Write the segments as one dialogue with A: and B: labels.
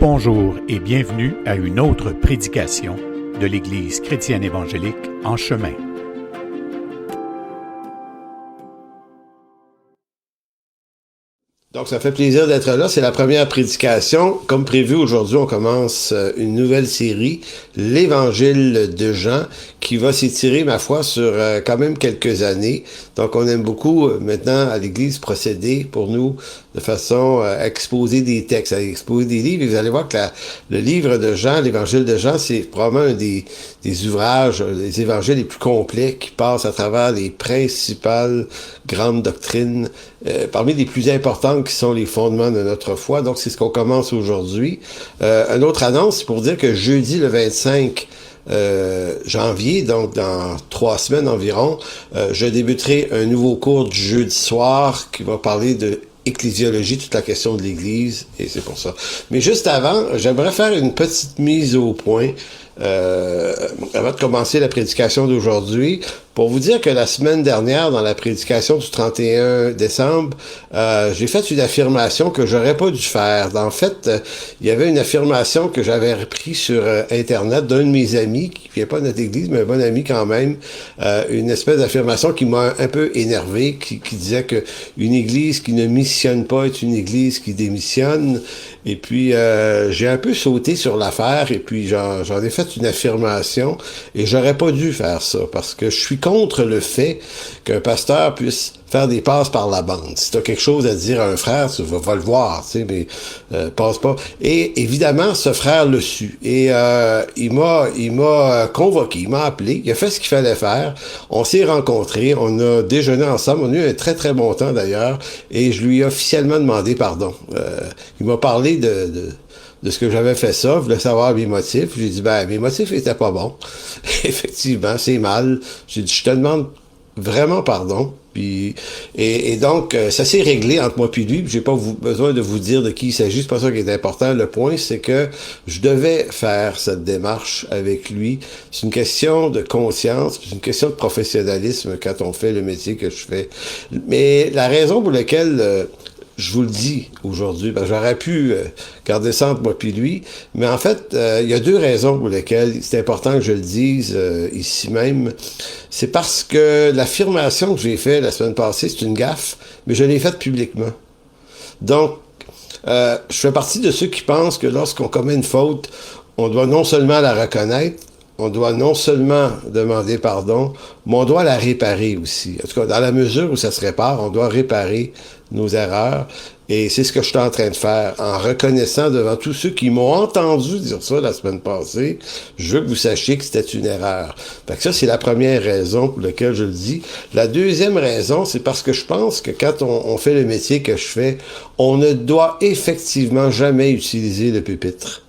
A: Bonjour et bienvenue à une autre prédication de l'Église chrétienne évangélique En Chemin.
B: Donc, ça fait plaisir d'être là. C'est la première prédication. Comme prévu, aujourd'hui, on commence une nouvelle série, l'Évangile de Jean, qui va s'étirer, ma foi, sur quand même quelques années. Donc, on aime beaucoup maintenant à l'Église procéder pour nous de façon à exposer des textes, à exposer des livres. Et vous allez voir que le livre de Jean, l'Évangile de Jean, c'est probablement un des ouvrages, des évangiles les plus complets qui passent à travers les principales grandes doctrines, parmi les plus importantes qui sont les fondements de notre foi. Donc, c'est ce qu'on commence aujourd'hui. Une autre annonce, c'est pour dire que jeudi le 25 janvier, donc dans 3 semaines environ, je débuterai un nouveau cours du jeudi soir qui va parler de ecclésiologie, toute la question de l'Église, et c'est pour ça. Mais juste avant, j'aimerais faire une petite mise au point avant de commencer la prédication d'aujourd'hui, pour vous dire que la semaine dernière, dans la prédication du 31 décembre, j'ai fait une affirmation que j'aurais pas dû faire. En fait, il y avait une affirmation que j'avais reprise sur Internet d'un de mes amis, qui vient pas de notre église, mais un bon ami quand même, une espèce d'affirmation qui m'a un peu énervé, qui disait que une église qui ne missionne pas est une église qui démissionne. Et puis, j'ai un peu sauté sur l'affaire, et puis j'en ai fait une affirmation, et j'aurais pas dû faire ça, parce que je suis contre le fait qu'un pasteur puisse faire des passes par la bande. Si tu as quelque chose à dire à un frère, tu vas le voir, tu sais, mais passe pas. Et évidemment, ce frère le su. Et il m'a convoqué, il m'a appelé, il a fait ce qu'il fallait faire. On s'est rencontrés, on a déjeuné ensemble, on a eu un très très bon temps d'ailleurs, et je lui ai officiellement demandé pardon. Il m'a parlé de ce que j'avais fait ça, voulait savoir mes motifs. J'ai dit, mes motifs étaient pas bons. Effectivement, c'est mal. J'ai dit, je te demande vraiment pardon. Puis, et donc, ça s'est réglé entre moi et lui. J'ai pas besoin de vous dire de qui il s'agit. C'est pas ça qui est important. Le point, c'est que je devais faire cette démarche avec lui. C'est une question de conscience, c'est une question de professionnalisme quand on fait le métier que je fais. Mais la raison pour laquelle je vous le dis aujourd'hui, j'aurais pu garder ça entre moi puis lui, mais en fait, il y a 2 raisons pour lesquelles c'est important que je le dise ici même. C'est parce que l'affirmation que j'ai faite la semaine passée, c'est une gaffe, mais je l'ai faite publiquement. Donc, je fais partie de ceux qui pensent que lorsqu'on commet une faute, on doit non seulement la reconnaître, on doit non seulement demander pardon, mais on doit la réparer aussi. En tout cas, dans la mesure où ça se répare, on doit réparer nos erreurs. Et c'est ce que je suis en train de faire, en reconnaissant devant tous ceux qui m'ont entendu dire ça la semaine passée, je veux que vous sachiez que c'était une erreur. Fait que ça, c'est la première raison pour laquelle je le dis. La deuxième raison, c'est parce que je pense que quand on fait le métier que je fais, on ne doit effectivement jamais utiliser le pupitre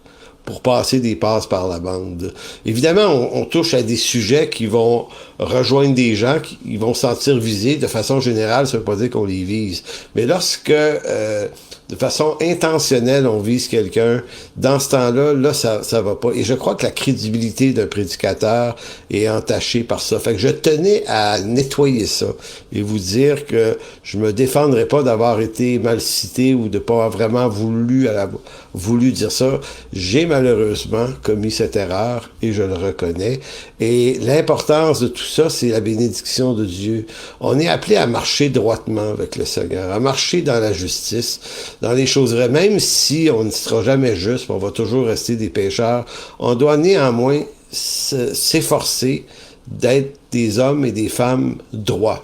B: pour passer des passes par la bande. Évidemment, on touche à des sujets qui vont rejoindre des gens qui vont se sentir visés. De façon générale, ça veut pas dire qu'on les vise. Mais lorsque, de façon intentionnelle, on vise quelqu'un, dans ce temps-là, là, ça va pas. Et je crois que la crédibilité d'un prédicateur est entachée par ça. Fait que je tenais à nettoyer ça et vous dire que je me défendrai pas d'avoir été mal cité ou de pas vraiment voulu dire ça. J'ai malheureusement commis cette erreur et je le reconnais. Et l'importance de tout ça, c'est la bénédiction de Dieu. On est appelé à marcher droitement avec le Seigneur, à marcher dans la justice, dans les choses vraies. Même si on ne sera jamais juste, on va toujours rester des pécheurs, on doit néanmoins s'efforcer d'être des hommes et des femmes droits.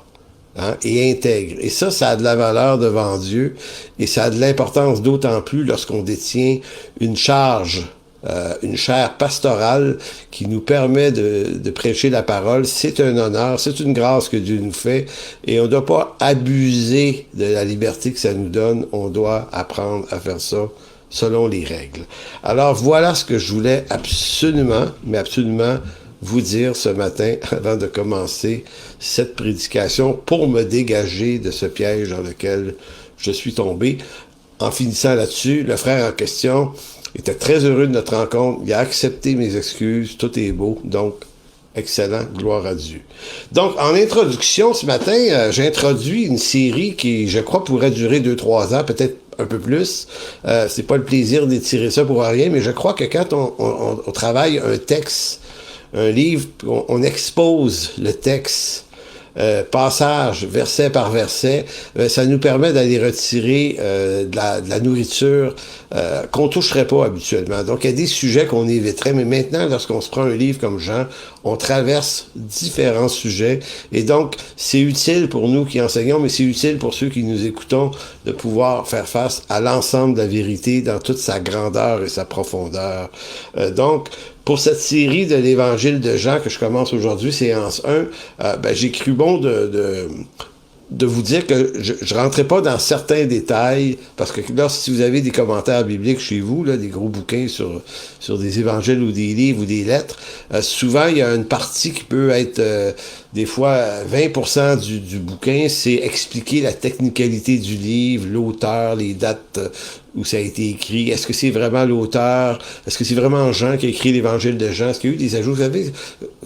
B: Hein, et intègre. Et ça a de la valeur devant Dieu, et ça a de l'importance d'autant plus lorsqu'on détient une charge, une chaire pastorale qui nous permet de prêcher la parole. C'est un honneur, c'est une grâce que Dieu nous fait, et on ne doit pas abuser de la liberté que ça nous donne. On doit apprendre à faire ça selon les règles. Alors voilà ce que je voulais absolument, mais absolument vous dire ce matin avant de commencer cette prédication pour me dégager de ce piège dans lequel je suis tombé. En finissant là-dessus, le frère en question était très heureux de notre rencontre. Il a accepté mes excuses. Tout est beau. Donc, Excellent, gloire à Dieu. Donc, en introduction, ce matin, j'introduis une série qui, je crois, pourrait durer 2-3 ans, peut-être un peu plus. C'est pas le plaisir d'étirer ça pour rien, mais je crois que quand on travaille un texte, un livre, on expose le texte, passage, verset par verset, ça nous permet d'aller retirer de la nourriture qu'on toucherait pas habituellement. Donc, il y a des sujets qu'on éviterait, mais maintenant, lorsqu'on se prend un livre comme Jean, on traverse différents sujets, et donc, c'est utile pour nous qui enseignons, mais c'est utile pour ceux qui nous écoutons de pouvoir faire face à l'ensemble de la vérité dans toute sa grandeur et sa profondeur. Donc, pour cette série de l'Évangile de Jean que je commence aujourd'hui, séance 1, j'ai cru bon de vous dire que je rentrais pas dans certains détails, parce que là, si vous avez des commentaires bibliques chez vous, là, des gros bouquins sur des évangiles ou des livres ou des lettres, souvent, il y a une partie qui peut être, des fois, 20% du bouquin, c'est expliquer la technicalité du livre, l'auteur, les dates où ça a été écrit. Est-ce que c'est vraiment l'auteur? Est-ce que c'est vraiment Jean qui a écrit l'Évangile de Jean? Est-ce qu'il y a eu des ajouts? Vous savez,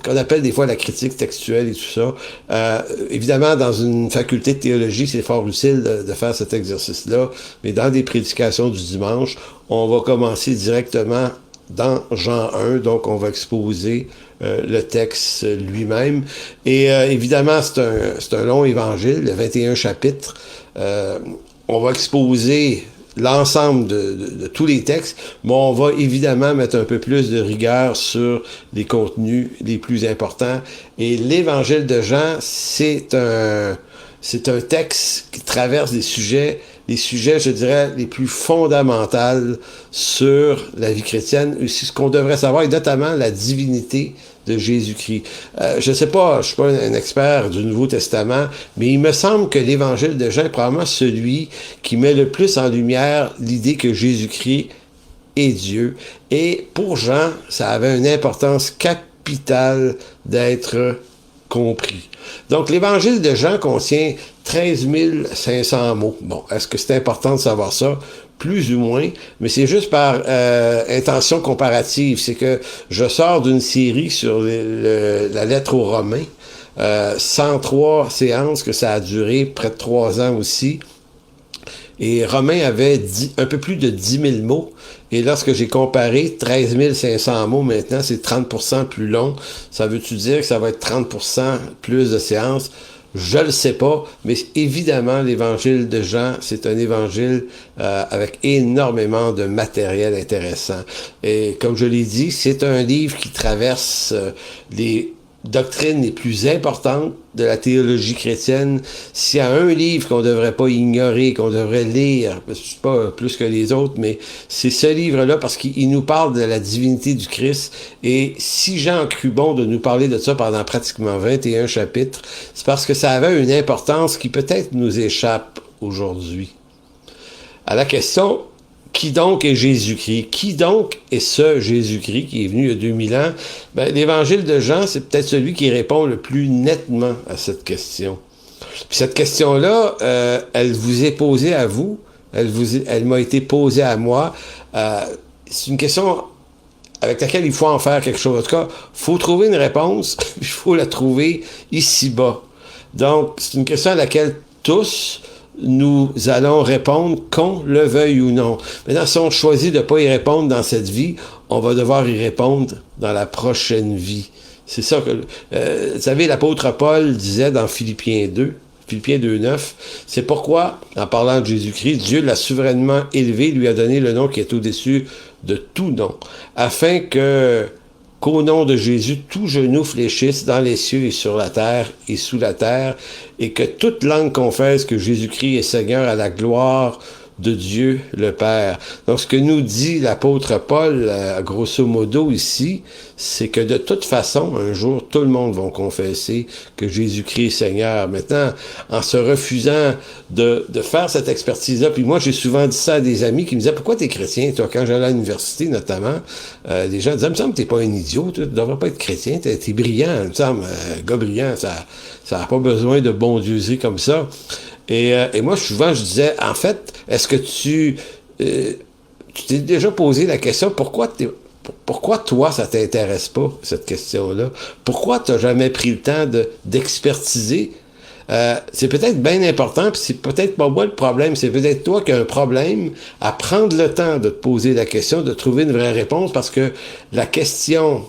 B: qu'on appelle des fois la critique textuelle et tout ça. Évidemment, dans une faculté de théologie, c'est fort utile de faire cet exercice-là, mais dans des prédications du dimanche, on va commencer directement dans Jean 1, donc on va exposer le texte lui-même. Et évidemment, c'est un long évangile, le 21 chapitres. On va exposer l'ensemble de tous les textes, mais on va évidemment mettre un peu plus de rigueur sur les contenus les plus importants. Et l'Évangile de Jean, c'est un texte qui traverse les sujets, je dirais, les plus fondamentaux sur la vie chrétienne, aussi ce qu'on devrait savoir, et notamment la divinité de Jésus-Christ. Je sais pas, je suis pas un expert du Nouveau Testament, mais il me semble que l'Évangile de Jean est probablement celui qui met le plus en lumière l'idée que Jésus-Christ est Dieu. Et pour Jean, ça avait une importance capitale d'être compris. Donc, l'Évangile de Jean contient 13 500 mots. Bon, est-ce que c'est important de savoir ça? Plus ou moins, mais c'est juste par intention comparative. C'est que je sors d'une série sur la lettre aux Romains, 103 séances que ça a duré, près de 3 ans aussi. Et Romains avait un peu plus de 10 000 mots. Et lorsque j'ai comparé 13 500 mots maintenant, c'est 30% plus long. Ça veut-tu dire que ça va être 30% plus de séances? Je le sais pas, mais évidemment, l'Évangile de Jean, c'est un évangile avec énormément de matériel intéressant. Et comme je l'ai dit, c'est un livre qui traverse les doctrines les plus importantes de la théologie chrétienne. S'il y a un livre qu'on ne devrait pas ignorer, qu'on devrait lire, pas plus que les autres, mais c'est ce livre-là parce qu'il nous parle de la divinité du Christ. Et si Jean a cru bon de nous parler de ça pendant pratiquement 21 chapitres, c'est parce que ça avait une importance qui peut-être nous échappe aujourd'hui. À la question: qui donc est Jésus-Christ? Qui donc est ce Jésus-Christ qui est venu il y a 2000 ans? L'Évangile de Jean, c'est peut-être celui qui répond le plus nettement à cette question. Puis cette question-là, elle vous est posée à vous, elle m'a été posée à moi. C'est une question avec laquelle il faut en faire quelque chose. En tout cas, il faut trouver une réponse, il faut la trouver ici-bas. Donc, c'est une question à laquelle tous nous allons répondre, qu'on le veuille ou non. Maintenant, si on choisit de ne pas y répondre dans cette vie, on va devoir y répondre dans la prochaine vie. C'est ça que... vous savez, l'apôtre Paul disait dans Philippiens 2:9, c'est pourquoi, en parlant de Jésus-Christ, Dieu l'a souverainement élevé, lui a donné le nom qui est au-dessus de tout nom, afin qu'au nom de Jésus, tout genou fléchisse dans les cieux et sur la terre et sous la terre, et que toute langue confesse que Jésus-Christ est Seigneur à la gloire de Dieu le Père. Donc, ce que nous dit l'apôtre Paul, grosso modo ici, c'est que de toute façon, un jour, tout le monde va confesser que Jésus-Christ est Seigneur. Maintenant, en se refusant de faire cette expertise-là, puis moi, j'ai souvent dit ça à des amis qui me disaient « Pourquoi t'es chrétien, toi? » Quand j'allais à l'université, notamment, les gens disaient « Il me semble que t'es pas un idiot, tu devrais pas être chrétien, t'es brillant, il me semble, gars brillant, ça n'a pas besoin de bondieuserie comme ça. » Et moi, souvent, je disais, en fait, est-ce que tu t'es déjà posé la question, pourquoi Pourquoi toi, ça t'intéresse pas, cette question-là? Pourquoi tu n'as jamais pris le temps d'expertiser? C'est peut-être bien important, puis c'est peut-être pas moi le problème, c'est peut-être toi qui as un problème à prendre le temps de te poser la question, de trouver une vraie réponse, parce que la question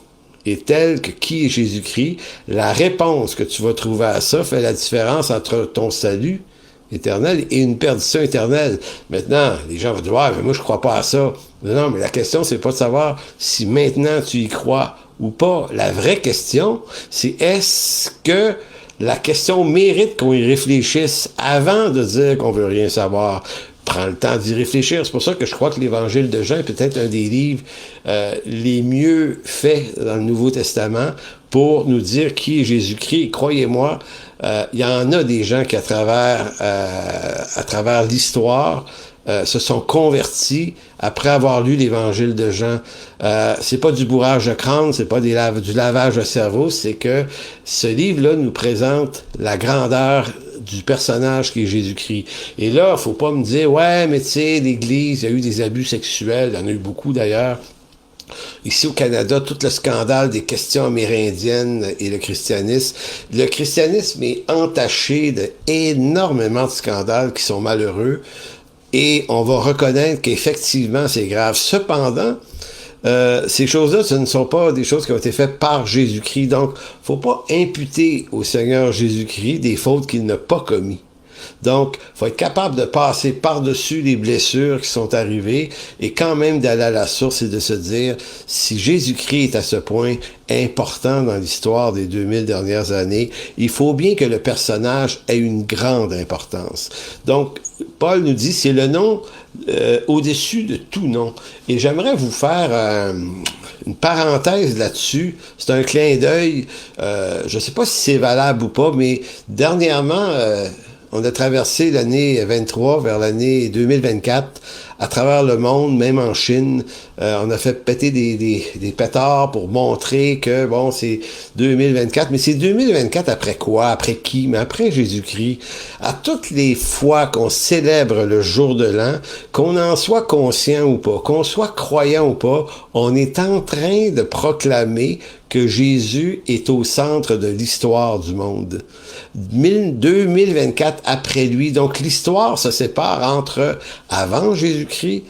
B: est telle que qui est Jésus-Christ, la réponse que tu vas trouver à ça fait la différence entre ton salut éternel et une perdition éternelle. Maintenant, les gens vont dire « Ouais, mais moi je crois pas à ça ». Non, mais la question, c'est pas de savoir si maintenant tu y crois ou pas. La vraie question, c'est est-ce que la question mérite qu'on y réfléchisse avant de dire qu'on veut rien savoir. Prends le temps d'y réfléchir. C'est pour ça que je crois que l'Évangile de Jean est peut-être un des livres les mieux faits dans le Nouveau Testament pour nous dire qui est Jésus-Christ. Croyez-moi, il y en a des gens qui, à travers l'histoire, se sont convertis après avoir lu l'Évangile de Jean. C'est pas du bourrage de crâne, c'est pas du lavage de cerveau, c'est que ce livre-là nous présente la grandeur du personnage qui est Jésus-Christ. Et là, faut pas me dire, ouais, mais tu sais, l'Église, il y a eu des abus sexuels, il y en a eu beaucoup d'ailleurs. Ici au Canada, tout le scandale des questions amérindiennes et le christianisme. Le christianisme est entaché d'énormément de scandales qui sont malheureux. Et on va reconnaître qu'effectivement, c'est grave. Cependant, ces choses-là, ce ne sont pas des choses qui ont été faites par Jésus-Christ. Donc, faut pas imputer au Seigneur Jésus-Christ des fautes qu'il n'a pas commises. Donc, faut être capable de passer par-dessus les blessures qui sont arrivées et quand même d'aller à la source et de se dire, si Jésus-Christ est à ce point important dans l'histoire des 2000 dernières années, il faut bien que le personnage ait une grande importance. Donc, Paul nous dit, c'est le nom au-dessus de tout nom. Et j'aimerais vous faire une parenthèse là-dessus. C'est un clin d'œil. Je ne sais pas si c'est valable ou pas, mais dernièrement, on a traversé l'année 23 vers l'année 2024 à travers le monde, même en Chine. On a fait péter des pétards pour montrer que, bon, c'est 2024. Mais c'est 2024 après quoi? Après qui? Mais après Jésus-Christ. À toutes les fois qu'on célèbre le jour de l'an, qu'on en soit conscient ou pas, qu'on soit croyant ou pas, on est en train de proclamer que Jésus est au centre de l'histoire du monde. 2024 après lui. Donc l'histoire se sépare entre avant Jésus-Christ,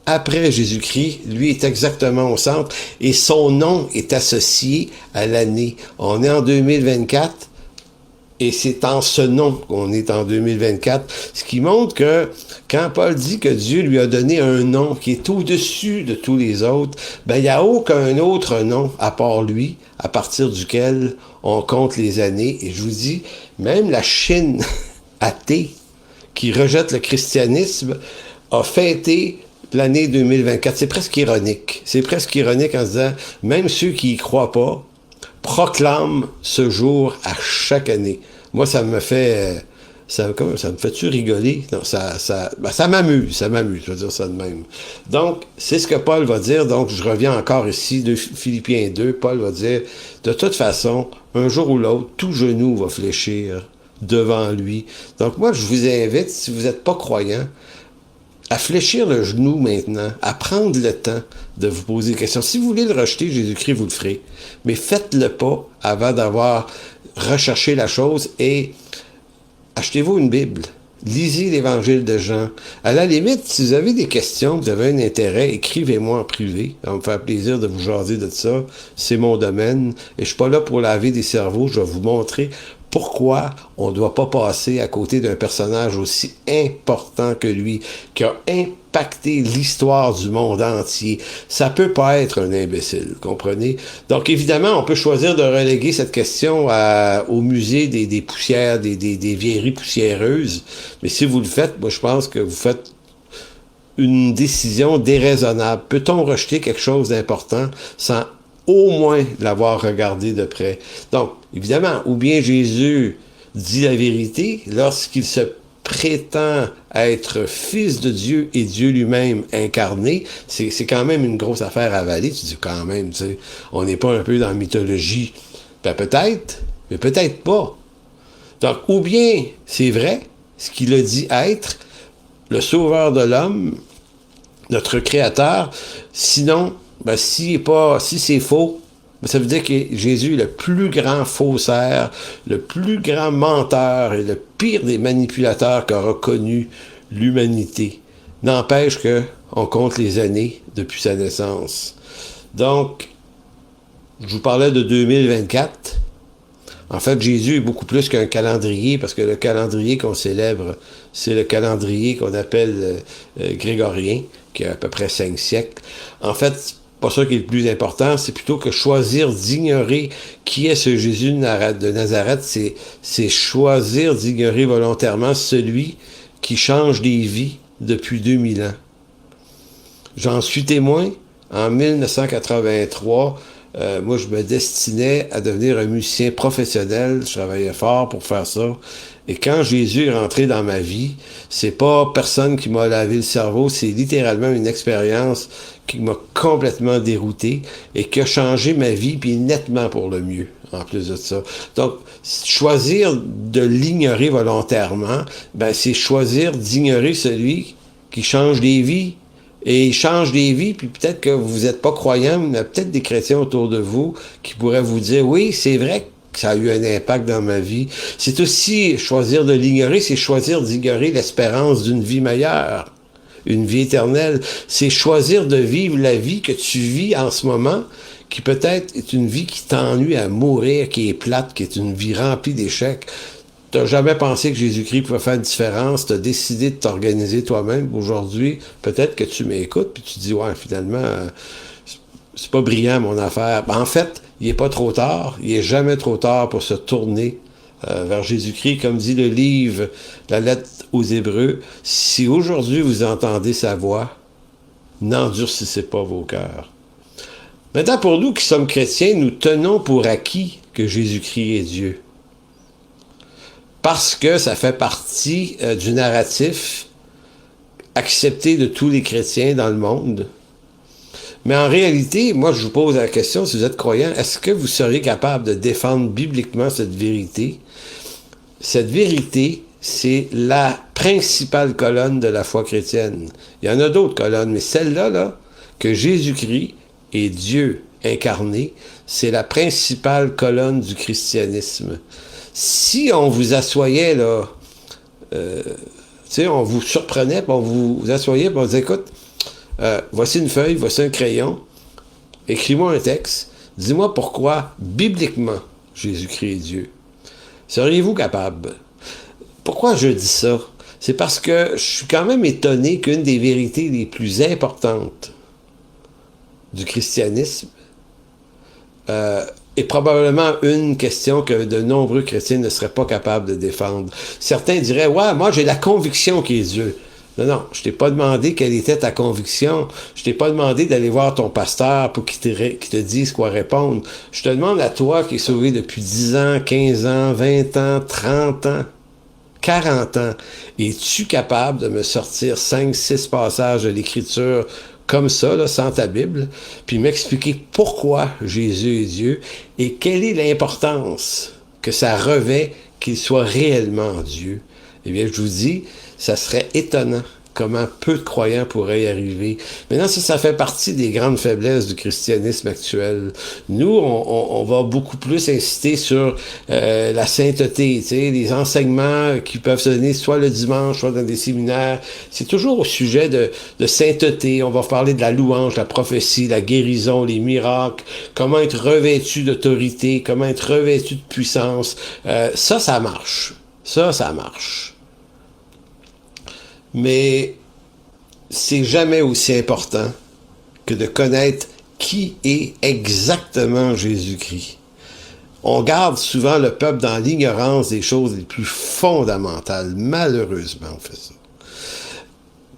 B: après Jésus-Christ. Lui est exactement au centre et son nom est associé à l'année. On est en 2024 et c'est en ce nom qu'on est en 2024. Ce qui montre que quand Paul dit que Dieu lui a donné un nom qui est au-dessus de tous les autres, ben il n'y a aucun autre nom à part lui, à partir duquel on compte les années. Et je vous dis, même la Chine athée, qui rejette le christianisme, a fêté l'année 2024. C'est presque ironique. C'est presque ironique en se disant, même ceux qui y croient pas proclament ce jour à chaque année. Moi, ça me fait... Ça me fait-tu rigoler? Non, ça m'amuse, je vais dire ça de même. Donc, c'est ce que Paul va dire. Donc, je reviens encore ici de Philippiens 2. Paul va dire, de toute façon, un jour ou l'autre, tout genou va fléchir devant lui. Donc, moi, je vous invite, si vous n'êtes pas croyant, à fléchir le genou maintenant, à prendre le temps de vous poser des questions. Si vous voulez le rejeter, Jésus-Christ, vous le ferez. Mais faites-le pas avant d'avoir recherché la chose et achetez-vous une Bible. Lisez l'Évangile de Jean. À la limite, si vous avez des questions, vous avez un intérêt, écrivez-moi en privé. Ça va me faire plaisir de vous jaser de ça. C'est mon domaine. Et je suis pas là pour laver des cerveaux. Je vais vous montrer pourquoi on ne doit pas passer à côté d'un personnage aussi important que lui, qui a impacté l'histoire du monde entier. Ça peut pas être un imbécile, comprenez? Donc, évidemment, on peut choisir de reléguer cette question au musée des poussières, des vieilleries poussiéreuses. Mais si vous le faites, moi, je pense que vous faites une décision déraisonnable. Peut-on rejeter quelque chose d'important sans au moins l'avoir regardé de près? Donc, évidemment, ou bien Jésus dit la vérité lorsqu'il se prétend être fils de Dieu et Dieu lui-même incarné, c'est quand même une grosse affaire à avaler. Tu dis quand même, tu sais, on n'est pas un peu dans la mythologie. Ben peut-être, mais peut-être pas. Donc, ou bien c'est vrai, ce qu'il a dit être, le sauveur de l'homme, notre créateur, sinon ben, si c'est faux, ben, ça veut dire que Jésus est le plus grand faussaire, le plus grand menteur et le pire des manipulateurs qu'aura connu l'humanité. N'empêche qu'on compte les années depuis sa naissance. Donc, je vous parlais de 2024. En fait, Jésus est beaucoup plus qu'un calendrier, parce que le calendrier qu'on célèbre, c'est le calendrier qu'on appelle grégorien, qui a à peu près 5 siècles. En fait, c'est pas ça qui est le plus important, c'est plutôt que choisir d'ignorer qui est ce Jésus de Nazareth, c'est choisir d'ignorer volontairement celui qui change des vies depuis 2000 ans. J'en suis témoin. En 1983, moi, je me destinais à devenir un musicien professionnel. Je travaillais fort pour faire ça. Et quand Jésus est rentré dans ma vie, c'est pas personne qui m'a lavé le cerveau, c'est littéralement une expérience qui m'a complètement dérouté et qui a changé ma vie, puis nettement pour le mieux, en plus de ça. Donc, choisir de l'ignorer volontairement, ben, c'est choisir d'ignorer celui qui change des vies. Et il change des vies, puis peut-être que vous n'êtes pas croyant, mais il y a peut-être des chrétiens autour de vous qui pourraient vous dire, oui, c'est vrai que ça a eu un impact dans ma vie. C'est aussi choisir de l'ignorer, c'est choisir d'ignorer l'espérance d'une vie meilleure, une vie éternelle. C'est choisir de vivre la vie que tu vis en ce moment, qui peut-être est une vie qui t'ennuie à mourir, qui est plate, qui est une vie remplie d'échecs. Tu n'as jamais pensé que Jésus-Christ pouvait faire une différence, tu as décidé de t'organiser toi-même. Aujourd'hui, peut-être que tu m'écoutes, puis tu dis, ouais, finalement, c'est pas brillant mon affaire. Ben, en fait, il n'est pas trop tard, il n'est jamais trop tard pour se tourner vers Jésus-Christ. Comme dit le livre, la lettre aux Hébreux, si aujourd'hui vous entendez sa voix, n'endurcissez pas vos cœurs. Maintenant, pour nous qui sommes chrétiens, nous tenons pour acquis que Jésus-Christ est Dieu. Parce que ça fait partie du narratif accepté de tous les chrétiens dans le monde. Mais en réalité, moi je vous pose la question, si vous êtes croyant, est-ce que vous seriez capable de défendre bibliquement cette vérité? Cette vérité, c'est la principale colonne de la foi chrétienne. Il y en a d'autres colonnes, mais celle-là, là, que Jésus-Christ est Dieu incarné, c'est la principale colonne du christianisme. Si on vous assoyait, là, on vous surprenait, puis on vous assoyait, puis on disait, écoute, voici une feuille, voici un crayon, écris-moi un texte, dis-moi pourquoi, bibliquement, Jésus-Christ est Dieu. Seriez-vous capable? Pourquoi je dis ça? C'est parce que je suis quand même étonné qu'une des vérités les plus importantes du christianisme est probablement une question que de nombreux chrétiens ne seraient pas capables de défendre. Certains diraient, ouais, moi j'ai la conviction qu'il est Dieu. Non, je t'ai pas demandé quelle était ta conviction. Je t'ai pas demandé d'aller voir ton pasteur pour qu'il te dise quoi répondre. Je te demande à toi qui es sauvé depuis 10 ans, 15 ans, 20 ans, 30 ans, 40 ans. Es-tu capable de me sortir 5, 6 passages de l'Écriture comme ça, là, sans ta Bible, puis m'expliquer pourquoi Jésus est Dieu et quelle est l'importance que ça revêt qu'il soit réellement Dieu? Eh bien, je vous dis, ça serait étonnant comment peu de croyants pourraient y arriver. Maintenant, ça fait partie des grandes faiblesses du christianisme actuel. Nous, on va beaucoup plus insister sur la sainteté, les enseignements qui peuvent se donner soit le dimanche, soit dans des séminaires. C'est toujours au sujet de sainteté. On va parler de la louange, la prophétie, la guérison, les miracles, comment être revêtu d'autorité, comment être revêtu de puissance. Ça marche. Ça marche. Mais c'est jamais aussi important que de connaître qui est exactement Jésus-Christ. On garde souvent le peuple dans l'ignorance des choses les plus fondamentales. Malheureusement, on fait ça.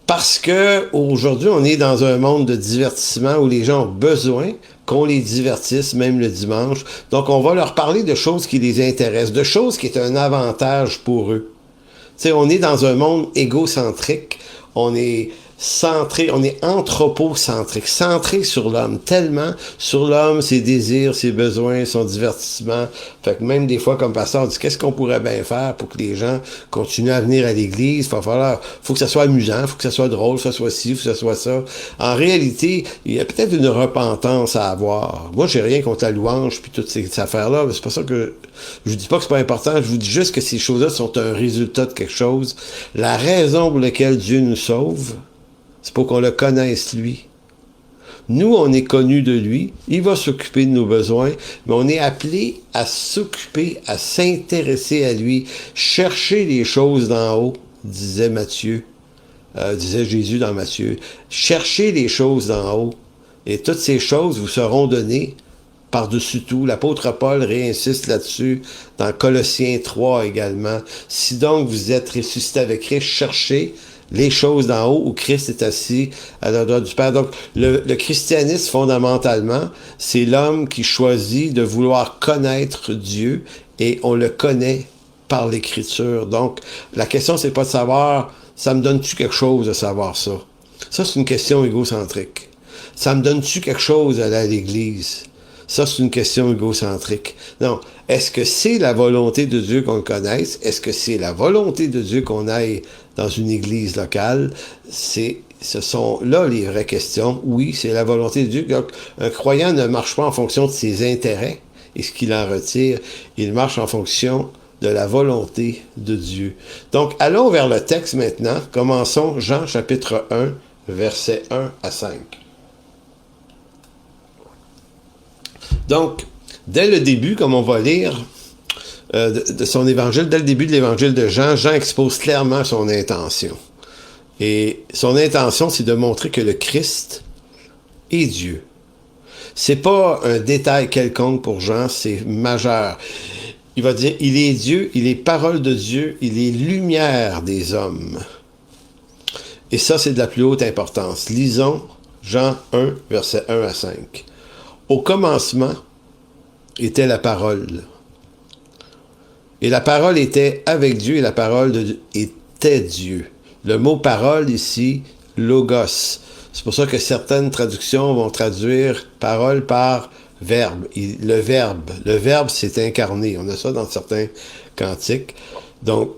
B: Parce que aujourd'hui, on est dans un monde de divertissement où les gens ont besoin qu'on les divertisse, même le dimanche. Donc, on va leur parler de choses qui les intéressent, de choses qui est un avantage pour eux. T'sais, on est dans un monde égocentrique. on est centré, on est anthropocentrique, centré sur l'homme, tellement sur l'homme, ses désirs, ses besoins, son divertissement. Fait que même des fois, comme pasteur, on dit qu'est-ce qu'on pourrait bien faire pour que les gens continuent à venir à l'église? Faut que ça soit amusant, faut que ça soit drôle, faut que ça soit ci, faut que ça soit ça. En réalité, il y a peut-être une repentance à avoir. Moi, j'ai rien contre la louange puis toutes ces affaires-là, mais c'est pas ça que je vous dis pas que c'est pas important, je vous dis juste que ces choses-là sont un résultat de quelque chose. La raison pour laquelle Dieu nous sauve, c'est pour qu'on le connaisse, lui. Nous, on est connus de lui. Il va s'occuper de nos besoins, mais on est appelé à s'occuper, à s'intéresser à lui, chercher les choses d'en haut, disait Jésus dans Matthieu. Cherchez les choses d'en haut, et toutes ces choses vous seront données par-dessus tout. L'apôtre Paul réinsiste là-dessus dans Colossiens 3 également. Si donc vous êtes ressuscité avec Christ, cherchez les choses d'en haut où Christ est assis à la droite du Père. Donc, le christianisme, fondamentalement, c'est l'homme qui choisit de vouloir connaître Dieu et on le connaît par l'Écriture. Donc, la question, c'est pas de savoir, ça me donne-tu quelque chose de savoir ça? Ça, c'est une question égocentrique. Ça me donne-tu quelque chose d'aller à l'Église? Ça, c'est une question égocentrique. Non. Est-ce que c'est la volonté de Dieu qu'on le connaisse? Est-ce que c'est la volonté de Dieu qu'on aille dans une église locale? Ce sont là les vraies questions. Oui, c'est la volonté de Dieu. Donc, un croyant ne marche pas en fonction de ses intérêts et ce qu'il en retire. Il marche en fonction de la volonté de Dieu. Donc, allons vers le texte maintenant. Commençons Jean chapitre 1, versets 1 à 5. Donc, dès le début, comme on va lire de son évangile, dès le début de l'évangile de Jean, Jean expose clairement son intention. Et son intention, c'est de montrer que le Christ est Dieu. C'est pas un détail quelconque pour Jean, c'est majeur. Il va dire, il est Dieu, il est parole de Dieu, il est lumière des hommes. Et ça, c'est de la plus haute importance. Lisons Jean 1, versets 1 à 5. Au commencement était la parole. Et la parole était avec Dieu et la parole était Dieu. Le mot parole ici, logos. C'est pour ça que certaines traductions vont traduire parole par verbe. Le verbe s'est incarné. On a ça dans certains cantiques. Donc,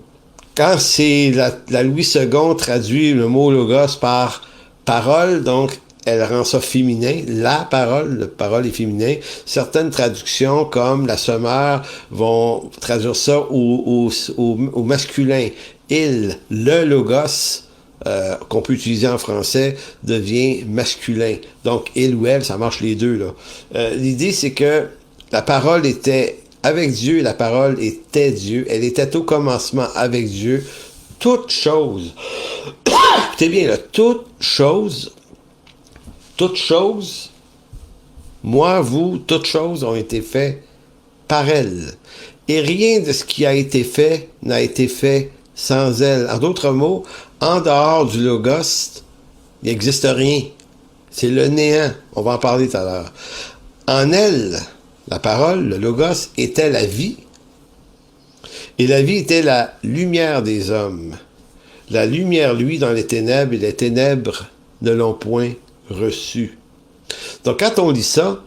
B: quand c'est la Louis II traduit le mot logos par parole, donc elle rend ça féminin, la parole est féminin. Certaines traductions, comme la Semeur, vont traduire ça au masculin. Il, le logos, qu'on peut utiliser en français, devient masculin. Donc, il ou elle, ça marche les deux, là. L'idée, c'est que la parole était avec Dieu et la parole était Dieu. Elle était au commencement avec Dieu. Toute chose, écoutez bien, là, toute chose, moi, vous, toutes choses ont été faites par elle. Et rien de ce qui a été fait n'a été fait sans elle. En d'autres mots, en dehors du logos, il n'existe rien. C'est le néant. On va en parler tout à l'heure. En elle, la parole, le logos, était la vie. Et la vie était la lumière des hommes. La lumière, lui, dans les ténèbres, et les ténèbres ne l'ont point reçu. Donc, quand on lit ça,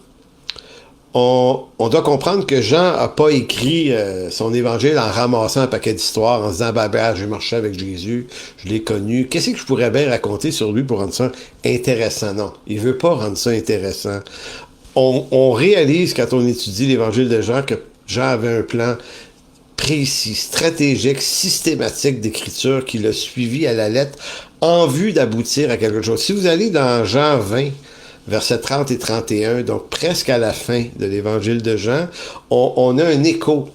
B: on doit comprendre que Jean n'a pas écrit son évangile en ramassant un paquet d'histoires, en se disant, j'ai marché avec Jésus, je l'ai connu. Qu'est-ce que je pourrais bien raconter sur lui pour rendre ça intéressant? Non, il veut pas rendre ça intéressant. On réalise, quand on étudie l'évangile de Jean, que Jean avait un plan précis, stratégique, systématique d'écriture qu'il a suivi à la lettre en vue d'aboutir à quelque chose. Si vous allez dans Jean 20, versets 30 et 31, donc presque à la fin de l'évangile de Jean, on a un écho.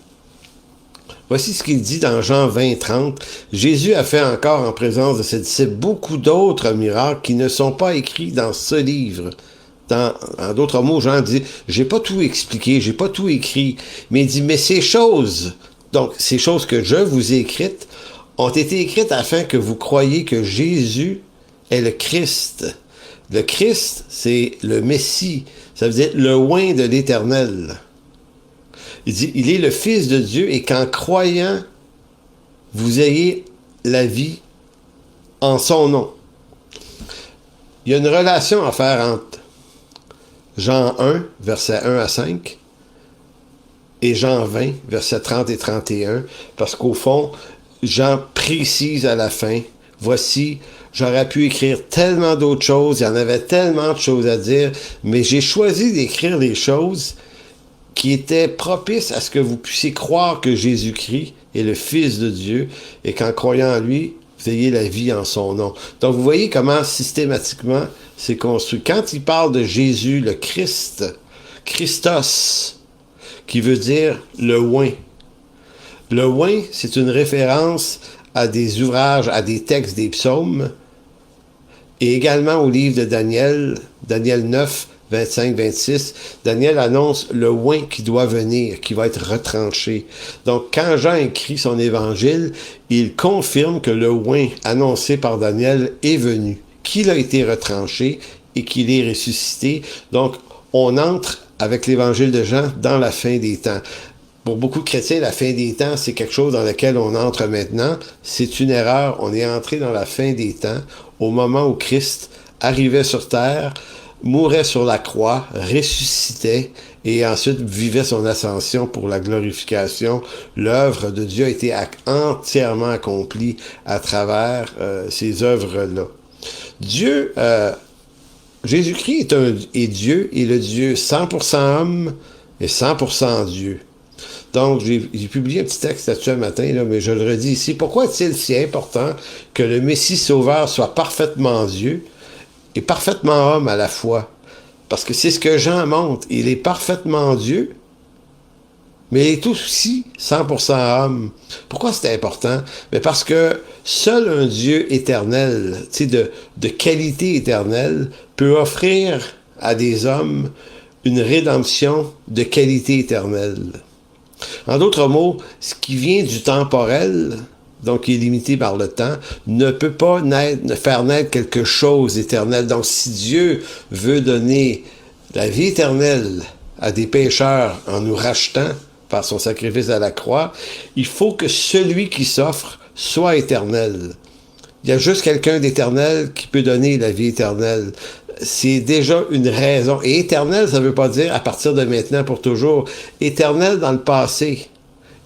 B: Voici ce qu'il dit dans Jean 20, 30. Jésus a fait encore en présence de ses disciples beaucoup d'autres miracles qui ne sont pas écrits dans ce livre. En d'autres mots, Jean dit, j'ai pas tout expliqué, j'ai pas tout écrit, mais il dit, mais ces choses, donc ces choses que je vous ai écrites, ont été écrites afin que vous croyiez que Jésus est le Christ. Le Christ, c'est le Messie. Ça veut dire le oint de l'Éternel. Il dit, il est le Fils de Dieu et qu'en croyant, vous ayez la vie en son nom. Il y a une relation à faire entre Jean 1, versets 1 à 5, et Jean 20, versets 30 et 31, parce qu'au fond, Jean précise à la fin, voici, j'aurais pu écrire tellement d'autres choses, il y en avait tellement de choses à dire, mais j'ai choisi d'écrire les choses qui étaient propices à ce que vous puissiez croire que Jésus-Christ est le Fils de Dieu, et qu'en croyant en lui, vous ayez la vie en son nom. Donc vous voyez comment systématiquement c'est construit. Quand il parle de Jésus, le Christ, Christos, qui veut dire le oint. Le oint, c'est une référence à des ouvrages, à des textes des psaumes, et également au livre de Daniel, Daniel 9, 25-26, Daniel annonce le oint qui doit venir, qui va être retranché. Donc, quand Jean écrit son évangile, il confirme que le oint annoncé par Daniel est venu, qu'il a été retranché et qu'il est ressuscité. Donc, on entre avec l'évangile de Jean dans la fin des temps. Pour beaucoup de chrétiens, la fin des temps, c'est quelque chose dans lequel on entre maintenant. C'est une erreur. On est entré dans la fin des temps au moment où Christ arrivait sur terre, mourait sur la croix, ressuscitait et ensuite vivait son ascension pour la glorification. L'œuvre de Dieu a été entièrement accomplie à travers ces œuvres-là. Dieu, Jésus-Christ est Dieu, et le Dieu 100% homme et 100% Dieu. Donc, j'ai publié un petit texte là-dessus un matin, là, mais je le redis ici. Pourquoi est-il si important que le Messie sauveur soit parfaitement Dieu et parfaitement homme à la fois? Parce que c'est ce que Jean montre. Il est parfaitement Dieu, mais il est aussi 100% homme. Pourquoi c'est important? Mais parce que seul un Dieu éternel, de qualité éternelle, peut offrir à des hommes une rédemption de qualité éternelle. En d'autres mots, ce qui vient du temporel, donc qui est limité par le temps, ne peut pas faire naître quelque chose d'éternel. Donc si Dieu veut donner la vie éternelle à des pécheurs en nous rachetant par son sacrifice à la croix, il faut que celui qui s'offre soit éternel. Il y a juste quelqu'un d'éternel qui peut donner la vie éternelle. C'est déjà une raison. Et éternel, ça ne veut pas dire à partir de maintenant pour toujours. Éternel dans le passé.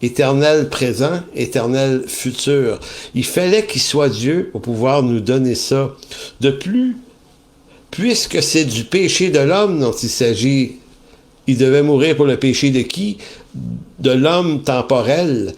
B: Éternel présent, éternel futur. Il fallait qu'il soit Dieu pour pouvoir nous donner ça. De plus, puisque c'est du péché de l'homme dont il s'agit, il devait mourir pour le péché de qui? De l'homme temporel.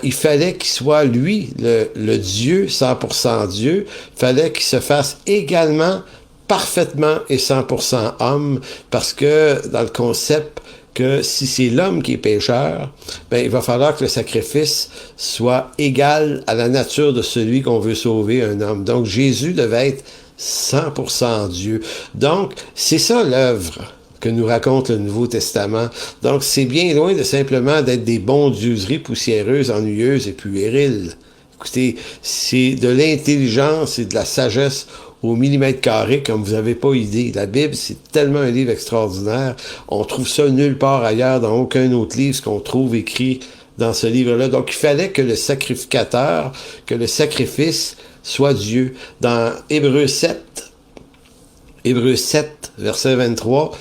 B: Il fallait qu'il soit lui, le Dieu, 100% Dieu. Il fallait qu'il se fasse également parfaitement et 100% homme, parce que dans le concept que si c'est l'homme qui est pécheur, il va falloir que le sacrifice soit égal à la nature de celui qu'on veut sauver, un homme. Donc Jésus devait être 100% Dieu. Donc c'est ça l'œuvre que nous raconte le Nouveau Testament. Donc c'est bien loin de simplement d'être des bondieuseries poussiéreuses, ennuyeuses et puériles. Écoutez, c'est de l'intelligence et de la sagesse au millimètre carré, comme vous n'avez pas idée. La Bible, c'est tellement un livre extraordinaire. On trouve ça nulle part ailleurs, dans aucun autre livre, ce qu'on trouve écrit dans ce livre-là. Donc, il fallait que le sacrificateur, que le sacrifice soit Dieu. Dans Hébreux 7, verset 23,